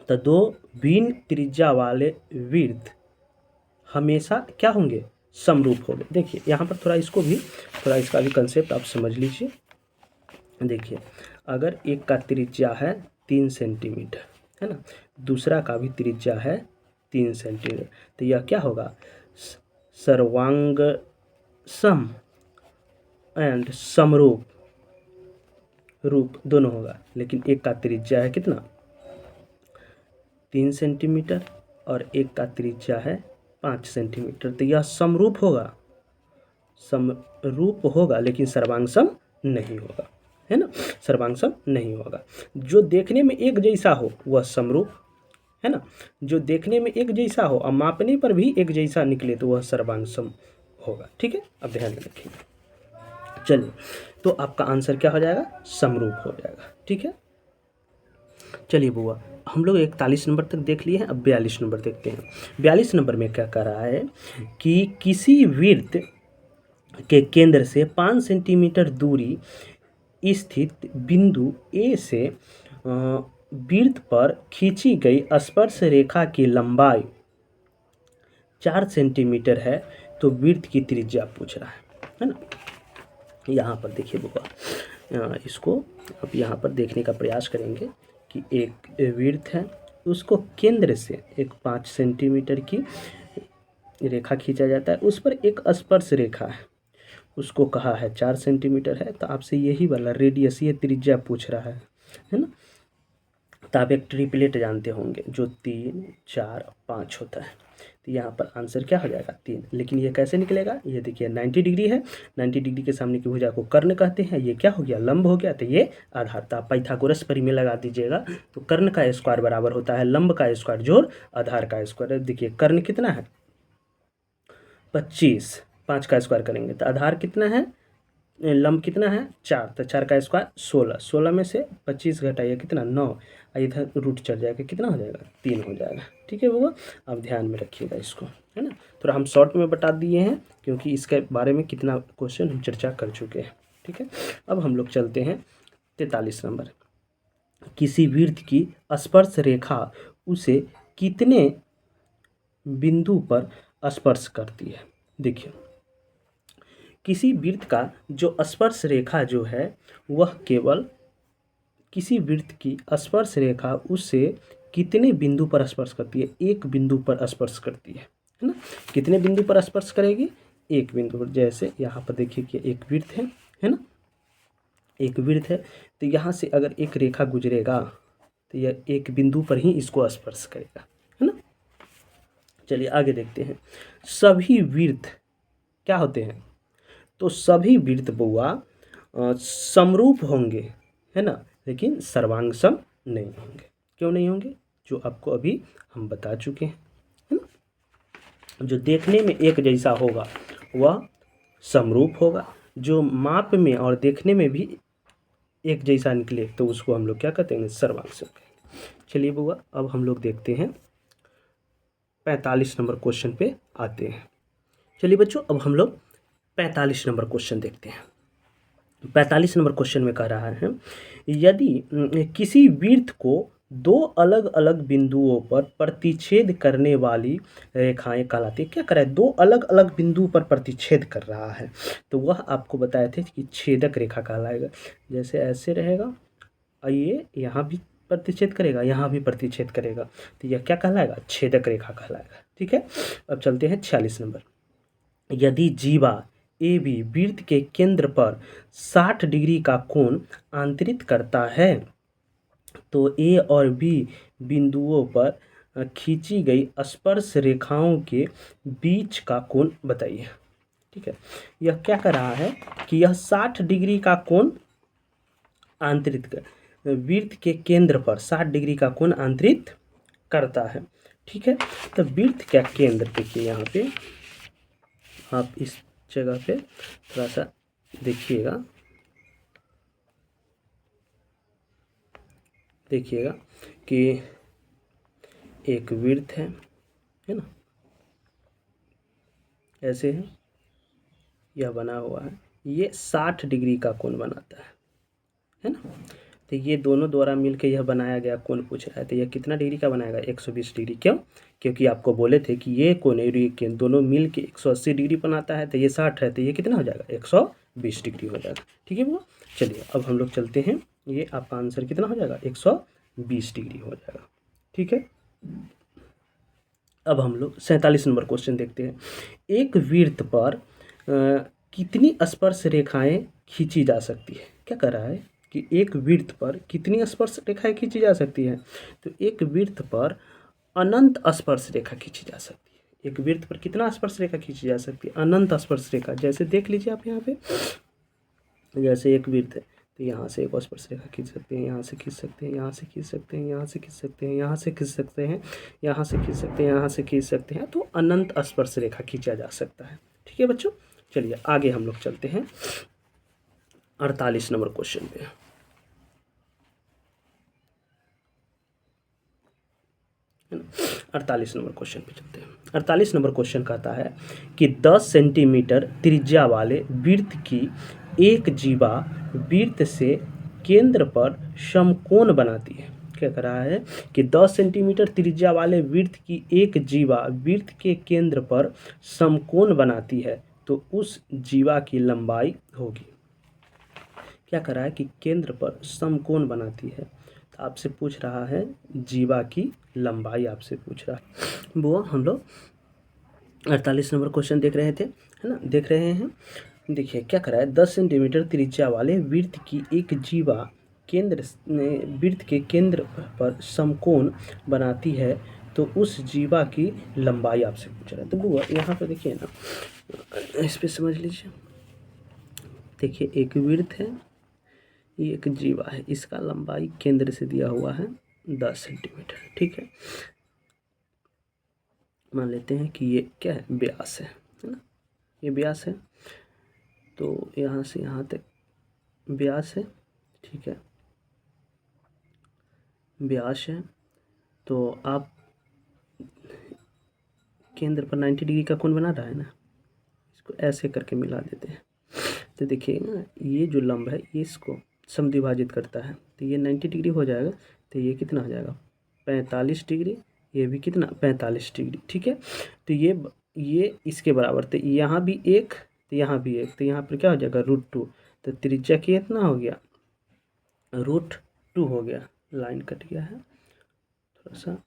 तो दो भिन्न त्रिज्या वाले वृत्त हमेशा क्या होंगे, समरूप होंगे। देखिए यहाँ पर थोड़ा इसको भी, थोड़ा इसका भी कंसेप्ट आप समझ लीजिए। देखिए अगर एक का त्रिज्या है 3 सेंटीमीटर, है ना, दूसरा का भी त्रिज्या है 3 सेंटीमीटर, तो यह क्या होगा, सर्वांग सम एंड समरूप रूप दोनों होगा। लेकिन एक का त्रिज्या है कितना, 3 सेंटीमीटर, और एक का त्रिज्या है 5 सेंटीमीटर, तो यह समरूप होगा, समरूप होगा लेकिन सर्वांग सम नहीं होगा, है ना, सर्वांग सम नहीं होगा। जो देखने में एक जैसा हो वह समरूप, है ना, जो देखने में एक जैसा हो और मापने पर भी एक जैसा निकले तो वह सर्वांग सम होगा। ठीक है, अब ध्यान में रखिए। चलिए तो आपका आंसर क्या हो जाएगा, समरूप हो जाएगा। ठीक है, चलिए बुआ, हम लोग 41 नंबर तक देख लिए हैं, अब 42 नंबर देखते हैं। 42 नंबर में क्या कह रहा है कि किसी वृत्त के केंद्र से 5 सेंटीमीटर दूरी स्थित बिंदु ए से वृत्त पर खींची गई स्पर्श रेखा की लंबाई 4 सेंटीमीटर है, तो वृत्त की त्रिज्या पूछ रहा है ना। यहाँ पर देखिए बुआ, इसको अब यहाँ पर देखने का प्रयास करेंगे कि एक वृत्त है, उसको केंद्र से एक 5 सेंटीमीटर की रेखा खींचा जाता है, उस पर एक स्पर्श रेखा है, उसको कहा है 4 सेंटीमीटर है, तो आपसे यही वाला रेडियस, ये त्रिज्या पूछ रहा है ना। तो आप एक ट्रिपलेट जानते होंगे जो 3, 4, 5 होता है, तो यहाँ पर आंसर क्या हो जाएगा 3। लेकिन ये कैसे निकलेगा, ये देखिए 90 डिग्री है, 90 डिग्री के सामने की भुजा को कर्ण कहते हैं, ये क्या हो गया, लंब हो गया, तो ये आधार। तो आप पाइथागोरस परिमेय लगा दीजिएगा, तो कर्ण का स्क्वायर बराबर होता है लंब का स्क्वायर जोड़ आधार का स्क्वायर। देखिए कर्ण कितना है 25, 5 का स्क्वायर करेंगे तो आधार कितना है, लंब कितना है 4, तो 4 का स्क्वायर 16, 16 में से 25 घटाइए कितना 9, इधर रूट चढ़ जाएगा, कितना हो जाएगा 3 हो जाएगा। ठीक है वो, अब ध्यान में रखिएगा इसको, है ना। थोड़ा हम शॉर्ट में बता दिए हैं क्योंकि इसके बारे में कितना क्वेश्चन हम चर्चा कर चुके हैं। ठीक है, अब हम लोग चलते हैं 43 नंबर। किसी वृत्त की स्पर्श रेखा उसे कितने बिंदु पर स्पर्श करती है। देखिए किसी वृत्त का जो स्पर्श रेखा जो है वह केवल, किसी वृत्त की स्पर्श रेखा उससे कितने बिंदु पर स्पर्श करती है, एक बिंदु पर स्पर्श करती है ना। कितने बिंदु पर स्पर्श करेगी, एक बिंदु पर। जैसे यहाँ पर देखिए कि एक वृत्त है ना, एक वृत्त है, तो यहाँ से अगर एक रेखा गुजरेगा तो यह एक बिंदु पर ही इसको स्पर्श करेगा, है ना। चलिए आगे देखते हैं। सभी वृत्त क्या होते हैं, तो सभी वृत्त बुआ समरूप होंगे, है ना, लेकिन सर्वांग सम नहीं होंगे। क्यों नहीं होंगे, जो आपको अभी हम बता चुके हैं, है ना। जो देखने में एक जैसा होगा वह समरूप होगा, जो माप में और देखने में भी एक जैसा निकले तो उसको हम लोग क्या कहते हैं, सर्वांग सम कहेंगे। चलिए बुआ, अब हम लोग देखते हैं 45 नंबर क्वेश्चन पे आते हैं। चलिए बच्चों, अब हम लोग 45 नंबर क्वेश्चन देखते हैं। 45 नंबर क्वेश्चन में कह रहा है यदि किसी वृत्त को दो अलग अलग बिंदुओं पर प्रतिच्छेद करने वाली रेखाएं कहलाती है। क्या कर रहा है, दो अलग अलग बिंदु पर प्रतिच्छेद कर रहा है, तो वह आपको बताए थे कि छेदक रेखा कहलाएगा। जैसे ऐसे रहेगा और ये यहाँ भी प्रतिच्छेद करेगा, यहाँ भी प्रतिच्छेद करेगा, तो यह क्या कहलाएगा, छेदक रेखा कहलाएगा। ठीक है, अब चलते हैं 46 नंबर। यदि जीवा ए बी वृत्त के केंद्र पर 60 डिग्री का कोण आंतरित करता है, तो ए और बी बिंदुओं पर खींची गई स्पर्श रेखाओं के बीच का कोण बताइए। ठीक है, यह क्या कर रहा है कि यह 60 डिग्री का कोण आंतरित कर, वृत्त के केंद्र पर 60 डिग्री का कोण आंतरित करता है। ठीक है, तो वृत्त का केंद्र देखिए, यहाँ पे आप इस जगह पे थोड़ा सा देखिएगा, देखिएगा कि एक वृत्त है ना, ऐसे है, यह बना हुआ है, ये 60 डिग्री का कोण बनाता है ना। तो ये दोनों द्वारा मिलकर यह बनाया गया कोण पूछ रहा है, तो यह कितना डिग्री का बनाएगा? 120 डिग्री। क्यों? क्योंकि आपको बोले थे कि ये कोण के दोनों मिल के 180 डिग्री बनाता है, तो ये 60 है, तो ये कितना हो जाएगा? 120 डिग्री हो जाएगा। ठीक है वो। चलिए अब हम लोग चलते हैं, ये आपका आंसर कितना हो जाएगा? 120 डिग्री हो जाएगा। ठीक है। अब हम लोग 47 नंबर क्वेश्चन देखते हैं। एक वृत्त पर कितनी स्पर्श रेखाएं खींची जा सकती है? क्या कर रहा है कि एक वृत्त पर कितनी स्पर्श रेखाएं खींची जा सकती है? तो एक वृत्त पर अनंत स्पर्श रेखा खींची जा सकती है। एक वृत्त पर कितना स्पर्श रेखा खींची जा सकती है? अनंत स्पर्श रेखा। जैसे देख लीजिए आप यहाँ पे, जैसे एक वृत्त है, तो यहाँ से एक स्पर्श रेखा खींच सकते हैं, यहाँ से खींच सकते हैं, यहाँ से खींच सकते हैं, यहाँ से खींच सकते हैं, यहाँ से खींच सकते हैं, यहाँ से खींच सकते हैं, यहाँ से खींच सकते हैं, तो अनंत स्पर्श रेखा खींचा जा सकता है। ठीक है बच्चों। चलिए आगे हम लोग चलते हैं 48 नंबर क्वेश्चन पे। 48 नंबर क्वेश्चन पे चलते हैं। 48 नंबर क्वेश्चन कहता है कि 10 सेंटीमीटर त्रिज्या वाले वृत्त की एक जीवा वृत्त से केंद्र पर समकोण बनाती है। क्या कर रहा है कि 10 सेंटीमीटर त्रिज्या वाले वृत्त की एक जीवा वृत्त के केंद्र पर समकोण बनाती है, तो उस जीवा की लंबाई होगी। क्या कर रहा है कि केंद्र पर समकोण बनाती है, तो आपसे पूछ रहा है जीवा की लंबाई आपसे पूछ रहा है। वो हम लोग 48 नंबर क्वेश्चन देख रहे थे, है ना, देख रहे हैं। देखिए क्या कर रहा है, 10 सेंटीमीटर त्रिज्या वाले वृत्त की एक जीवा केंद्र वृत्त के केंद्र पर समकोण बनाती है, तो उस जीवा की लंबाई आपसे पूछ रहा है। तो बुआ यहाँ पर देखिए ना, इस पर समझ लीजिए। देखिए एक वृत्त है, ये एक जीवा है, इसका लंबाई केंद्र से दिया हुआ है 10 सेंटीमीटर। ठीक है। मान लेते हैं कि ये क्या है? व्यास है ना, ये व्यास है, तो यहाँ से यहाँ तक व्यास है। ठीक है, व्यास है, तो आप केंद्र पर 90 डिग्री का कोण बना रहा है ना, इसको ऐसे करके मिला देते हैं। तो देखिए ना, ये जो लंब है ये इसको समद्विभाजित करता है, तो ये 90 डिग्री हो जाएगा, तो ये कितना हो जाएगा? 45 डिग्री। ये भी कितना? 45 डिग्री। ठीक है, तो ये इसके बराबर, तो यहाँ भी एक, तो यहाँ भी एक, तो यहाँ पर क्या हो जाएगा? √2। तो त्रिज्या कितना हो गया? √2 हो गया। लाइन कट गया है थोड़ा सा।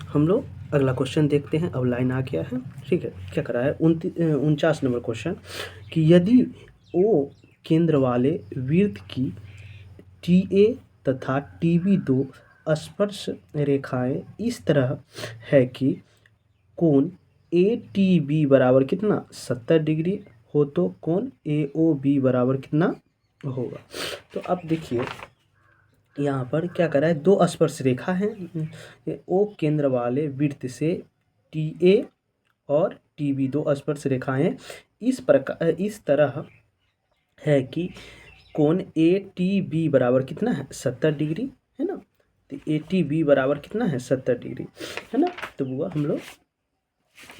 हम लोग अगला क्वेश्चन देखते हैं। अब लाइन आ गया है। ठीक है, क्या करा है 49 नंबर क्वेश्चन कि यदि ओ केंद्र वाले वृत्त की TA तथा TB दो स्पर्श रेखाएं इस तरह है कि कोण ATB बराबर कितना? 70 डिग्री हो, तो कोण AOB बराबर कितना होगा? तो अब देखिए यहाँ पर क्या करा है, दो स्पर्श रेखा है ओ केंद्र वाले वृत्त से TA और TB दो स्पर्श रेखाएं इस प्रकार इस तरह है कि कोण ATB बराबर कितना है? 70 डिग्री, है ना। तो ATB बराबर कितना है? 70 डिग्री, है ना। तो वो हम लोग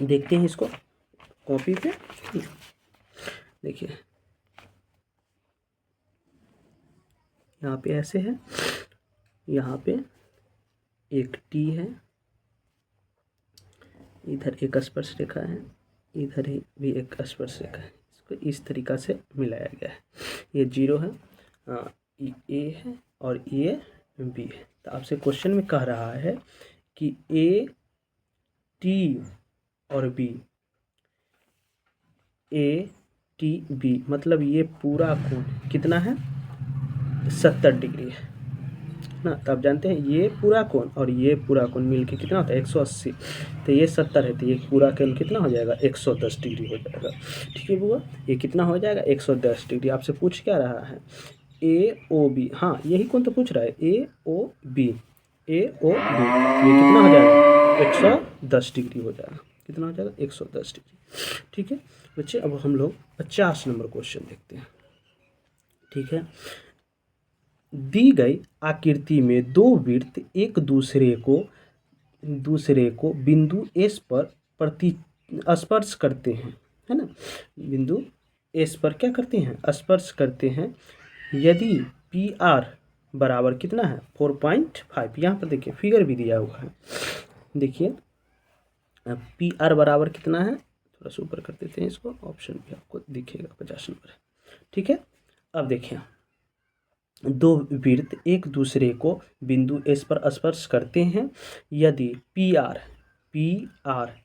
देखते हैं इसको कॉपी पे। देखिए यहाँ पे ऐसे है, यहाँ पे एक T है, इधर एक स्पर्श रेखा है, इधर ही भी एक स्पर्श रेखा है, इसको इस तरीक़ा से मिलाया गया है। ये 0 है, ये A है और ये B है। तो आपसे क्वेश्चन में कह रहा है कि A T और B, ATB मतलब ये पूरा कोण कितना है? 70 डिग्री है ना। तो आप जानते हैं ये पूरा कोण और ये पूरा कोण मिलके कितना होता है? 180। तो ये 70 है, तो ये पूरा कोण कितना हो जाएगा? 110 डिग्री हो जाएगा। ठीक है बुआ, ये कितना हो जाएगा? 110 डिग्री। आपसे पूछ क्या रहा है? AOB, हाँ यही कोण तो पूछ रहा है, AOB, AOB ये कितना हो जाएगा? 110 डिग्री हो जाएगा। कितना हो जाएगा? 110 डिग्री। ठीक है बच्चे, अब हम लोग 50 नंबर क्वेश्चन देखते हैं। ठीक है, दी गई आकृति में दो वृत्त एक दूसरे को बिंदु S पर स्पर्श करते हैं, है ना। बिंदु S पर क्या करते हैं? स्पर्श करते हैं। यदि PR बराबर कितना है 4.5। यहाँ पर देखिए फिगर भी दिया हुआ है, देखिए पी आर बराबर कितना है, थोड़ा सा ऊपर कर देते हैं इसको, ऑप्शन भी आपको दिखेगा 50 नंबर है। ठीक है, अब देखिए दो वृत्त एक दूसरे को बिंदु एस पर स्पर्श करते हैं, यदि पी आर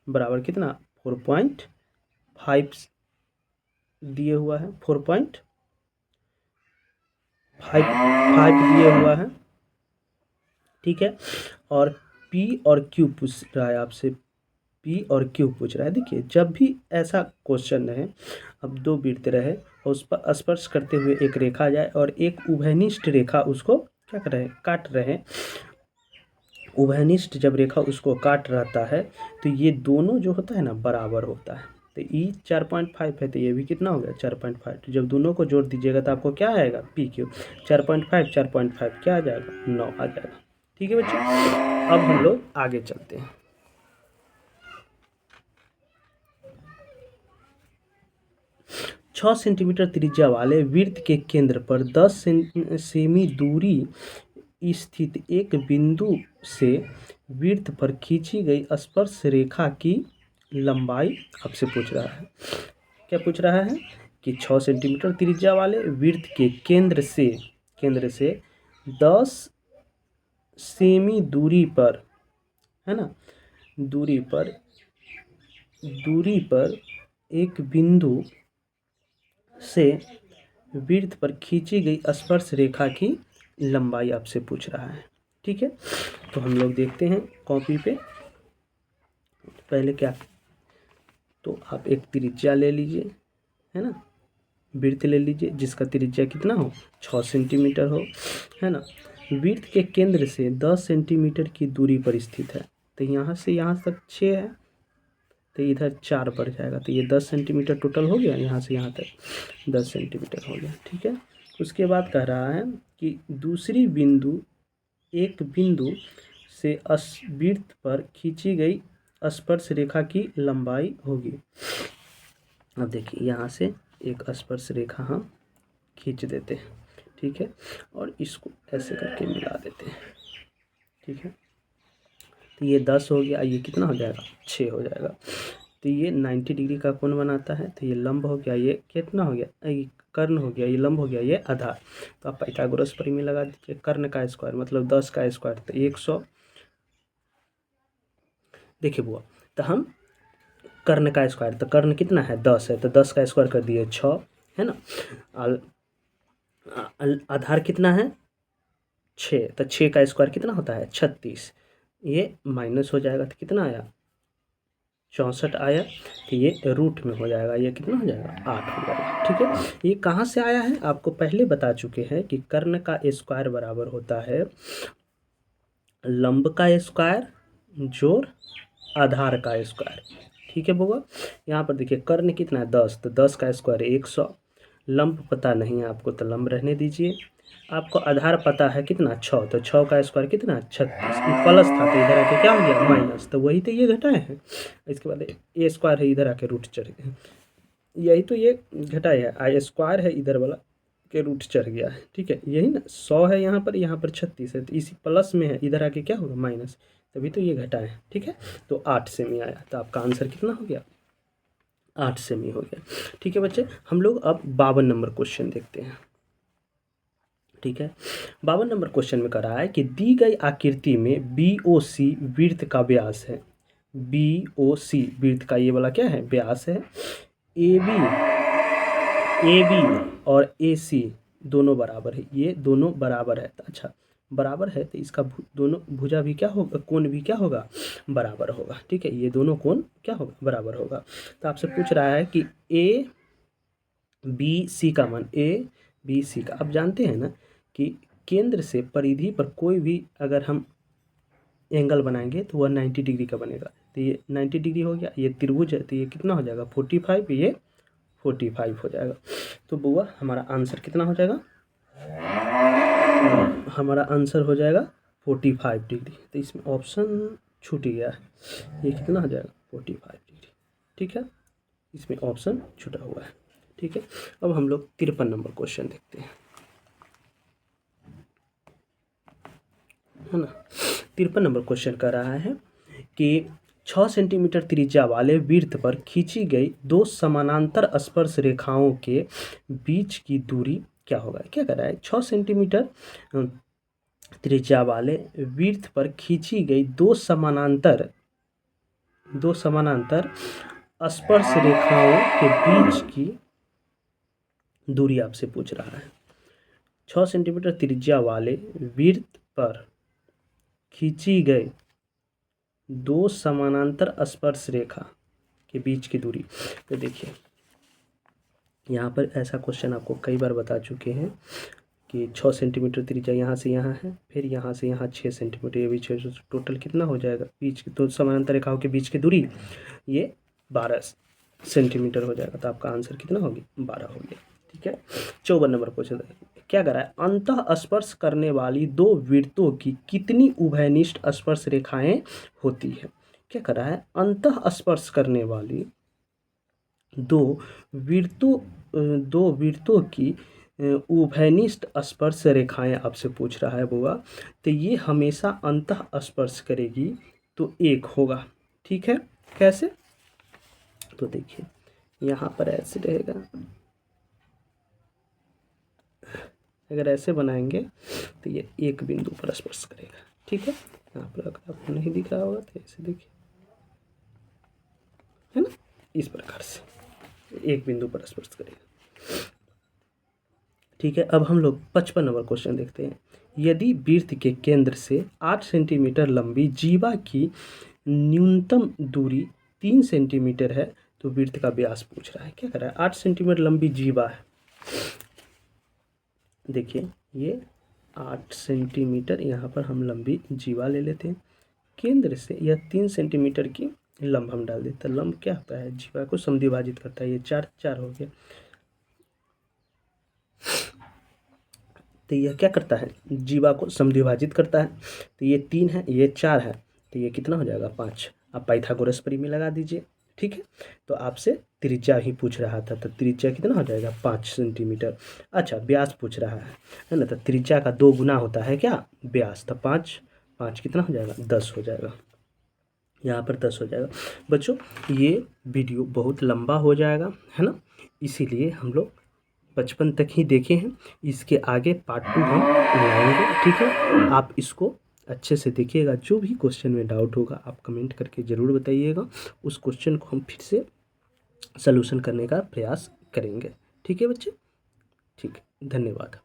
बराबर कितना 4.5 दिए हुआ है, 4.5 दिए हुआ है। ठीक है, और पी और क्यू पूछ रहा है आपसे, पी और क्यू पूछ रहा है। देखिए जब भी ऐसा क्वेश्चन रहे, अब दो वृत्त रहे और उस पर स्पर्श करते हुए एक रेखा जाए और एक उभयनिष्ठ रेखा उसको क्या कर रहे हैं, काट रहे हैं। उभयनिष्ठ जब रेखा उसको काट रहता है तो ये दोनों जो होता है ना बराबर होता है। तो ई 4.5 है तो ये भी कितना हो गया 4.5। तो जब दोनों को जोड़ दीजिएगा तो आपको क्या आएगा पी क्यू 4.5 क्या आ जाएगा 9 आ जाएगा। ठीक है बच्चों, अब हम लोग आगे चलते हैं। 6 सेंटीमीटर त्रिज्या वाले वृत्त के केंद्र पर 10 सेमी दूरी स्थित एक बिंदु से वृत्त पर खींची गई स्पर्श रेखा की लंबाई आपसे पूछ रहा है। क्या पूछ रहा है कि 6 सेंटीमीटर त्रिज्या वाले वृत्त के केंद्र से 10 सेमी दूरी पर, है ना, दूरी पर एक बिंदु से वृत्त पर खींची गई स्पर्श रेखा की लंबाई आपसे पूछ रहा है। ठीक है, तो हम लोग देखते हैं कॉपी पे। पहले क्या, तो आप एक त्रिज्या ले लीजिए, है ना, वृत्त ले लीजिए जिसका त्रिज्या कितना हो 6 सेंटीमीटर हो, है ना। वृत्त के केंद्र से 10 सेंटीमीटर की दूरी पर स्थित है। तो यहाँ से यहाँ तक 6 है तो इधर 4 बढ़ जाएगा, तो ये 10 सेंटीमीटर टोटल हो गया, यहाँ से यहाँ तक 10 सेंटीमीटर हो गया। ठीक है, उसके बाद कह रहा है कि दूसरी बिंदु एक बिंदु से वृत्त पर खींची गई स्पर्श रेखा की लंबाई होगी। अब देखिए यहाँ से एक स्पर्श रेखा हम खींच देते हैं, ठीक है, और इसको ऐसे करके मिला देते हैं। ठीक है, तो ये 10 हो गया, ये कितना हो जाएगा 6 हो जाएगा। तो ये 90 डिग्री का कोण बनाता है। तो ये लंब हो गया, ये कितना हो गया, ये कर्ण हो गया, ये लंब हो गया, ये आधार। तो आप पाइथागोरस परिमेय लगा दीजिए, कर्ण का स्क्वायर मतलब 10 का स्क्वायर तो 100। देखिए बुआ, तो हम कर्ण का स्क्वायर, तो कर्ण कितना है 10 है, तो 10 का स्क्वायर कर दिए 6, है ना। आधार कितना है 6, तो 6 का स्क्वायर कितना होता है 36। ये माइनस हो जाएगा तो कितना आया 64 आया। तो ये रूट में हो जाएगा, ये कितना हो जाएगा 8 हो जाएगा। ठीक है, ये कहाँ से आया है आपको पहले बता चुके हैं कि कर्ण का स्क्वायर बराबर होता है लंब का स्क्वायर जोड़ आधार का स्क्वायर। ठीक है बुआ, यहाँ पर देखिए कर्ण कितना है 10, तो 10 का स्क्वायर 100। लंब पता नहीं है आपको तो लंब रहने दीजिए। आपको आधार पता है कितना 6, तो 6 का स्क्वायर कितना 36। प्लस था तो इधर आके क्या हो गया माइनस, तो वही तो ये घटाए हैं। इसके बाद ए स्क्वायर है, इधर आके रूट चढ़ गया, यही तो ये घटाए है। आई स्क्वायर है इधर वाला के रूट चढ़ गया है। ठीक है, यही ना 100 है यहाँ पर 36 है, तो इसी प्लस में है, इधर आके क्या होगा माइनस, तभी तो ये घटाए हैं। ठीक है, तो 8 सेमी आया, तो आपका आंसर कितना हो गया 8 सेमी हो गया। ठीक है बच्चे, हम लोग अब 52 नंबर क्वेश्चन देखते हैं। ठीक है, 52 नंबर क्वेश्चन में कह रहा है कि दी गई आकृति में BOC वृत्त का व्यास है। BOC वृत्त का ये वाला क्या है व्यास है। AB और AC दोनों बराबर है, ये दोनों बराबर है। अच्छा बराबर है तो इसका दोनों भुजा भी क्या होगा, कोण भी क्या होगा बराबर होगा। ठीक है, ये दोनों कोण क्या होगा बराबर होगा। तो आपसे पूछ रहा है कि ABC का मान, ABC का आप जानते हैं ना कि केंद्र से परिधि पर कोई भी अगर हम एंगल बनाएंगे तो वह 90 डिग्री का बनेगा। तो ये 90 डिग्री हो गया, ये त्रिभुज है तो ये कितना हो जाएगा 45, ये 45 हो जाएगा। तो बुआ हमारा आंसर कितना हो जाएगा, हमारा आंसर हो जाएगा 45 डिग्री। तो इसमें ऑप्शन छूट गया है, ये कितना हो जाएगा 45 डिग्री। ठीक है, इसमें ऑप्शन छूटा हुआ है। ठीक है, अब हम लोग 53 नंबर क्वेश्चन देखते हैं। है ना। 53 नंबर क्वेश्चन कर रहा है कि 6 सेंटीमीटर त्रिज्या वाले वृत्त पर खींची गई दो समानांतर स्पर्श रेखाओं के बीच की दूरी क्या होगा। क्या कर रहा है, 6 सेंटीमीटर त्रिज्या वाले वृत्त पर खींची गई दो समानांतर स्पर्श रेखाओं के बीच की दूरी आपसे पूछ रहा है। 6 सेंटीमीटर त्रिज्या वाले वृत्त पर खींची गई दो समानांतर स्पर्श रेखा के बीच की दूरी। तो देखिए यहाँ पर ऐसा क्वेश्चन आपको कई बार बता चुके हैं कि 6 सेंटीमीटर त्रिज्या यहाँ से यहाँ है, फिर यहाँ से यहाँ 6 सेंटीमीटर, ये भी 6, टोटल कितना हो जाएगा, बीच की दो समानांतर रेखाओं के बीच की दूरी ये 12 सेंटीमीटर हो जाएगा। तो आपका आंसर कितना होगी, 12 हो गया। ठीक है। 54 नंबर क्वेश्चन क्या करा है, अंतः स्पर्श करने वाली दो वृत्तों की कितनी उभयनिष्ठ स्पर्श रेखाएं होती है। क्या करा है, अंतः स्पर्श करने वाली दो वृत्तों की उभयनिष्ठ स्पर्श रेखाएं आपसे पूछ रहा है बुआ। तो ये हमेशा अंतः स्पर्श करेगी तो एक होगा। ठीक है, कैसे, तो देखिए यहाँ पर ऐसे रहेगा, अगर ऐसे बनाएंगे तो ये एक बिंदु पर स्पर्श करेगा। ठीक है, यहाँ पर अगर आपको नहीं दिख रहा होगा तो ऐसे देखिए, है ना, इस प्रकार से एक बिंदु पर स्पर्श करेगा। ठीक है, अब हम लोग 55 नंबर क्वेश्चन देखते हैं। यदि वृत्त के केंद्र से 8 सेंटीमीटर लंबी जीवा की न्यूनतम दूरी 3 सेंटीमीटर है तो वृत्त का व्यास पूछ रहा है। क्या कर रहा है, 8 सेंटीमीटर लंबी जीवा है। देखिए ये 8 सेंटीमीटर यहाँ पर हम लंबी जीवा ले लेते हैं, केंद्र से यह 3 सेंटीमीटर की लंब हम डाल देते हैं। लंब क्या होता है, जीवा को समद्विभाजित करता है। ये 4 हो गया। तो यह क्या करता है, जीवा को समद्विभाजित करता है। तो ये 3 है, ये 4 है, तो ये कितना हो जाएगा, 5। आप पाइथागोरस परिमेय लगा दीजिए। ठीक है, तो आपसे त्रिज्या ही पूछ रहा था, तो त्रिज्या कितना हो जाएगा, 5 सेंटीमीटर। अच्छा, व्यास पूछ रहा है ना, तो त्रिज्या का 2 गुना होता है क्या, व्यास। तो 5 कितना हो जाएगा, 10 हो जाएगा। यहाँ पर 10 हो जाएगा। बच्चों ये वीडियो बहुत लंबा हो जाएगा, है ना, इसीलिए हम लोग 55 तक ही देखे हैं। इसके आगे पार्ट 2 हम लाएंगे। ठीक है, आप इसको अच्छे से देखिएगा। जो भी क्वेश्चन में डाउट होगा आप कमेंट करके ज़रूर बताइएगा, उस क्वेश्चन को हम फिर से सलूशन करने का प्रयास करेंगे। ठीक है बच्चे, ठीक है, धन्यवाद।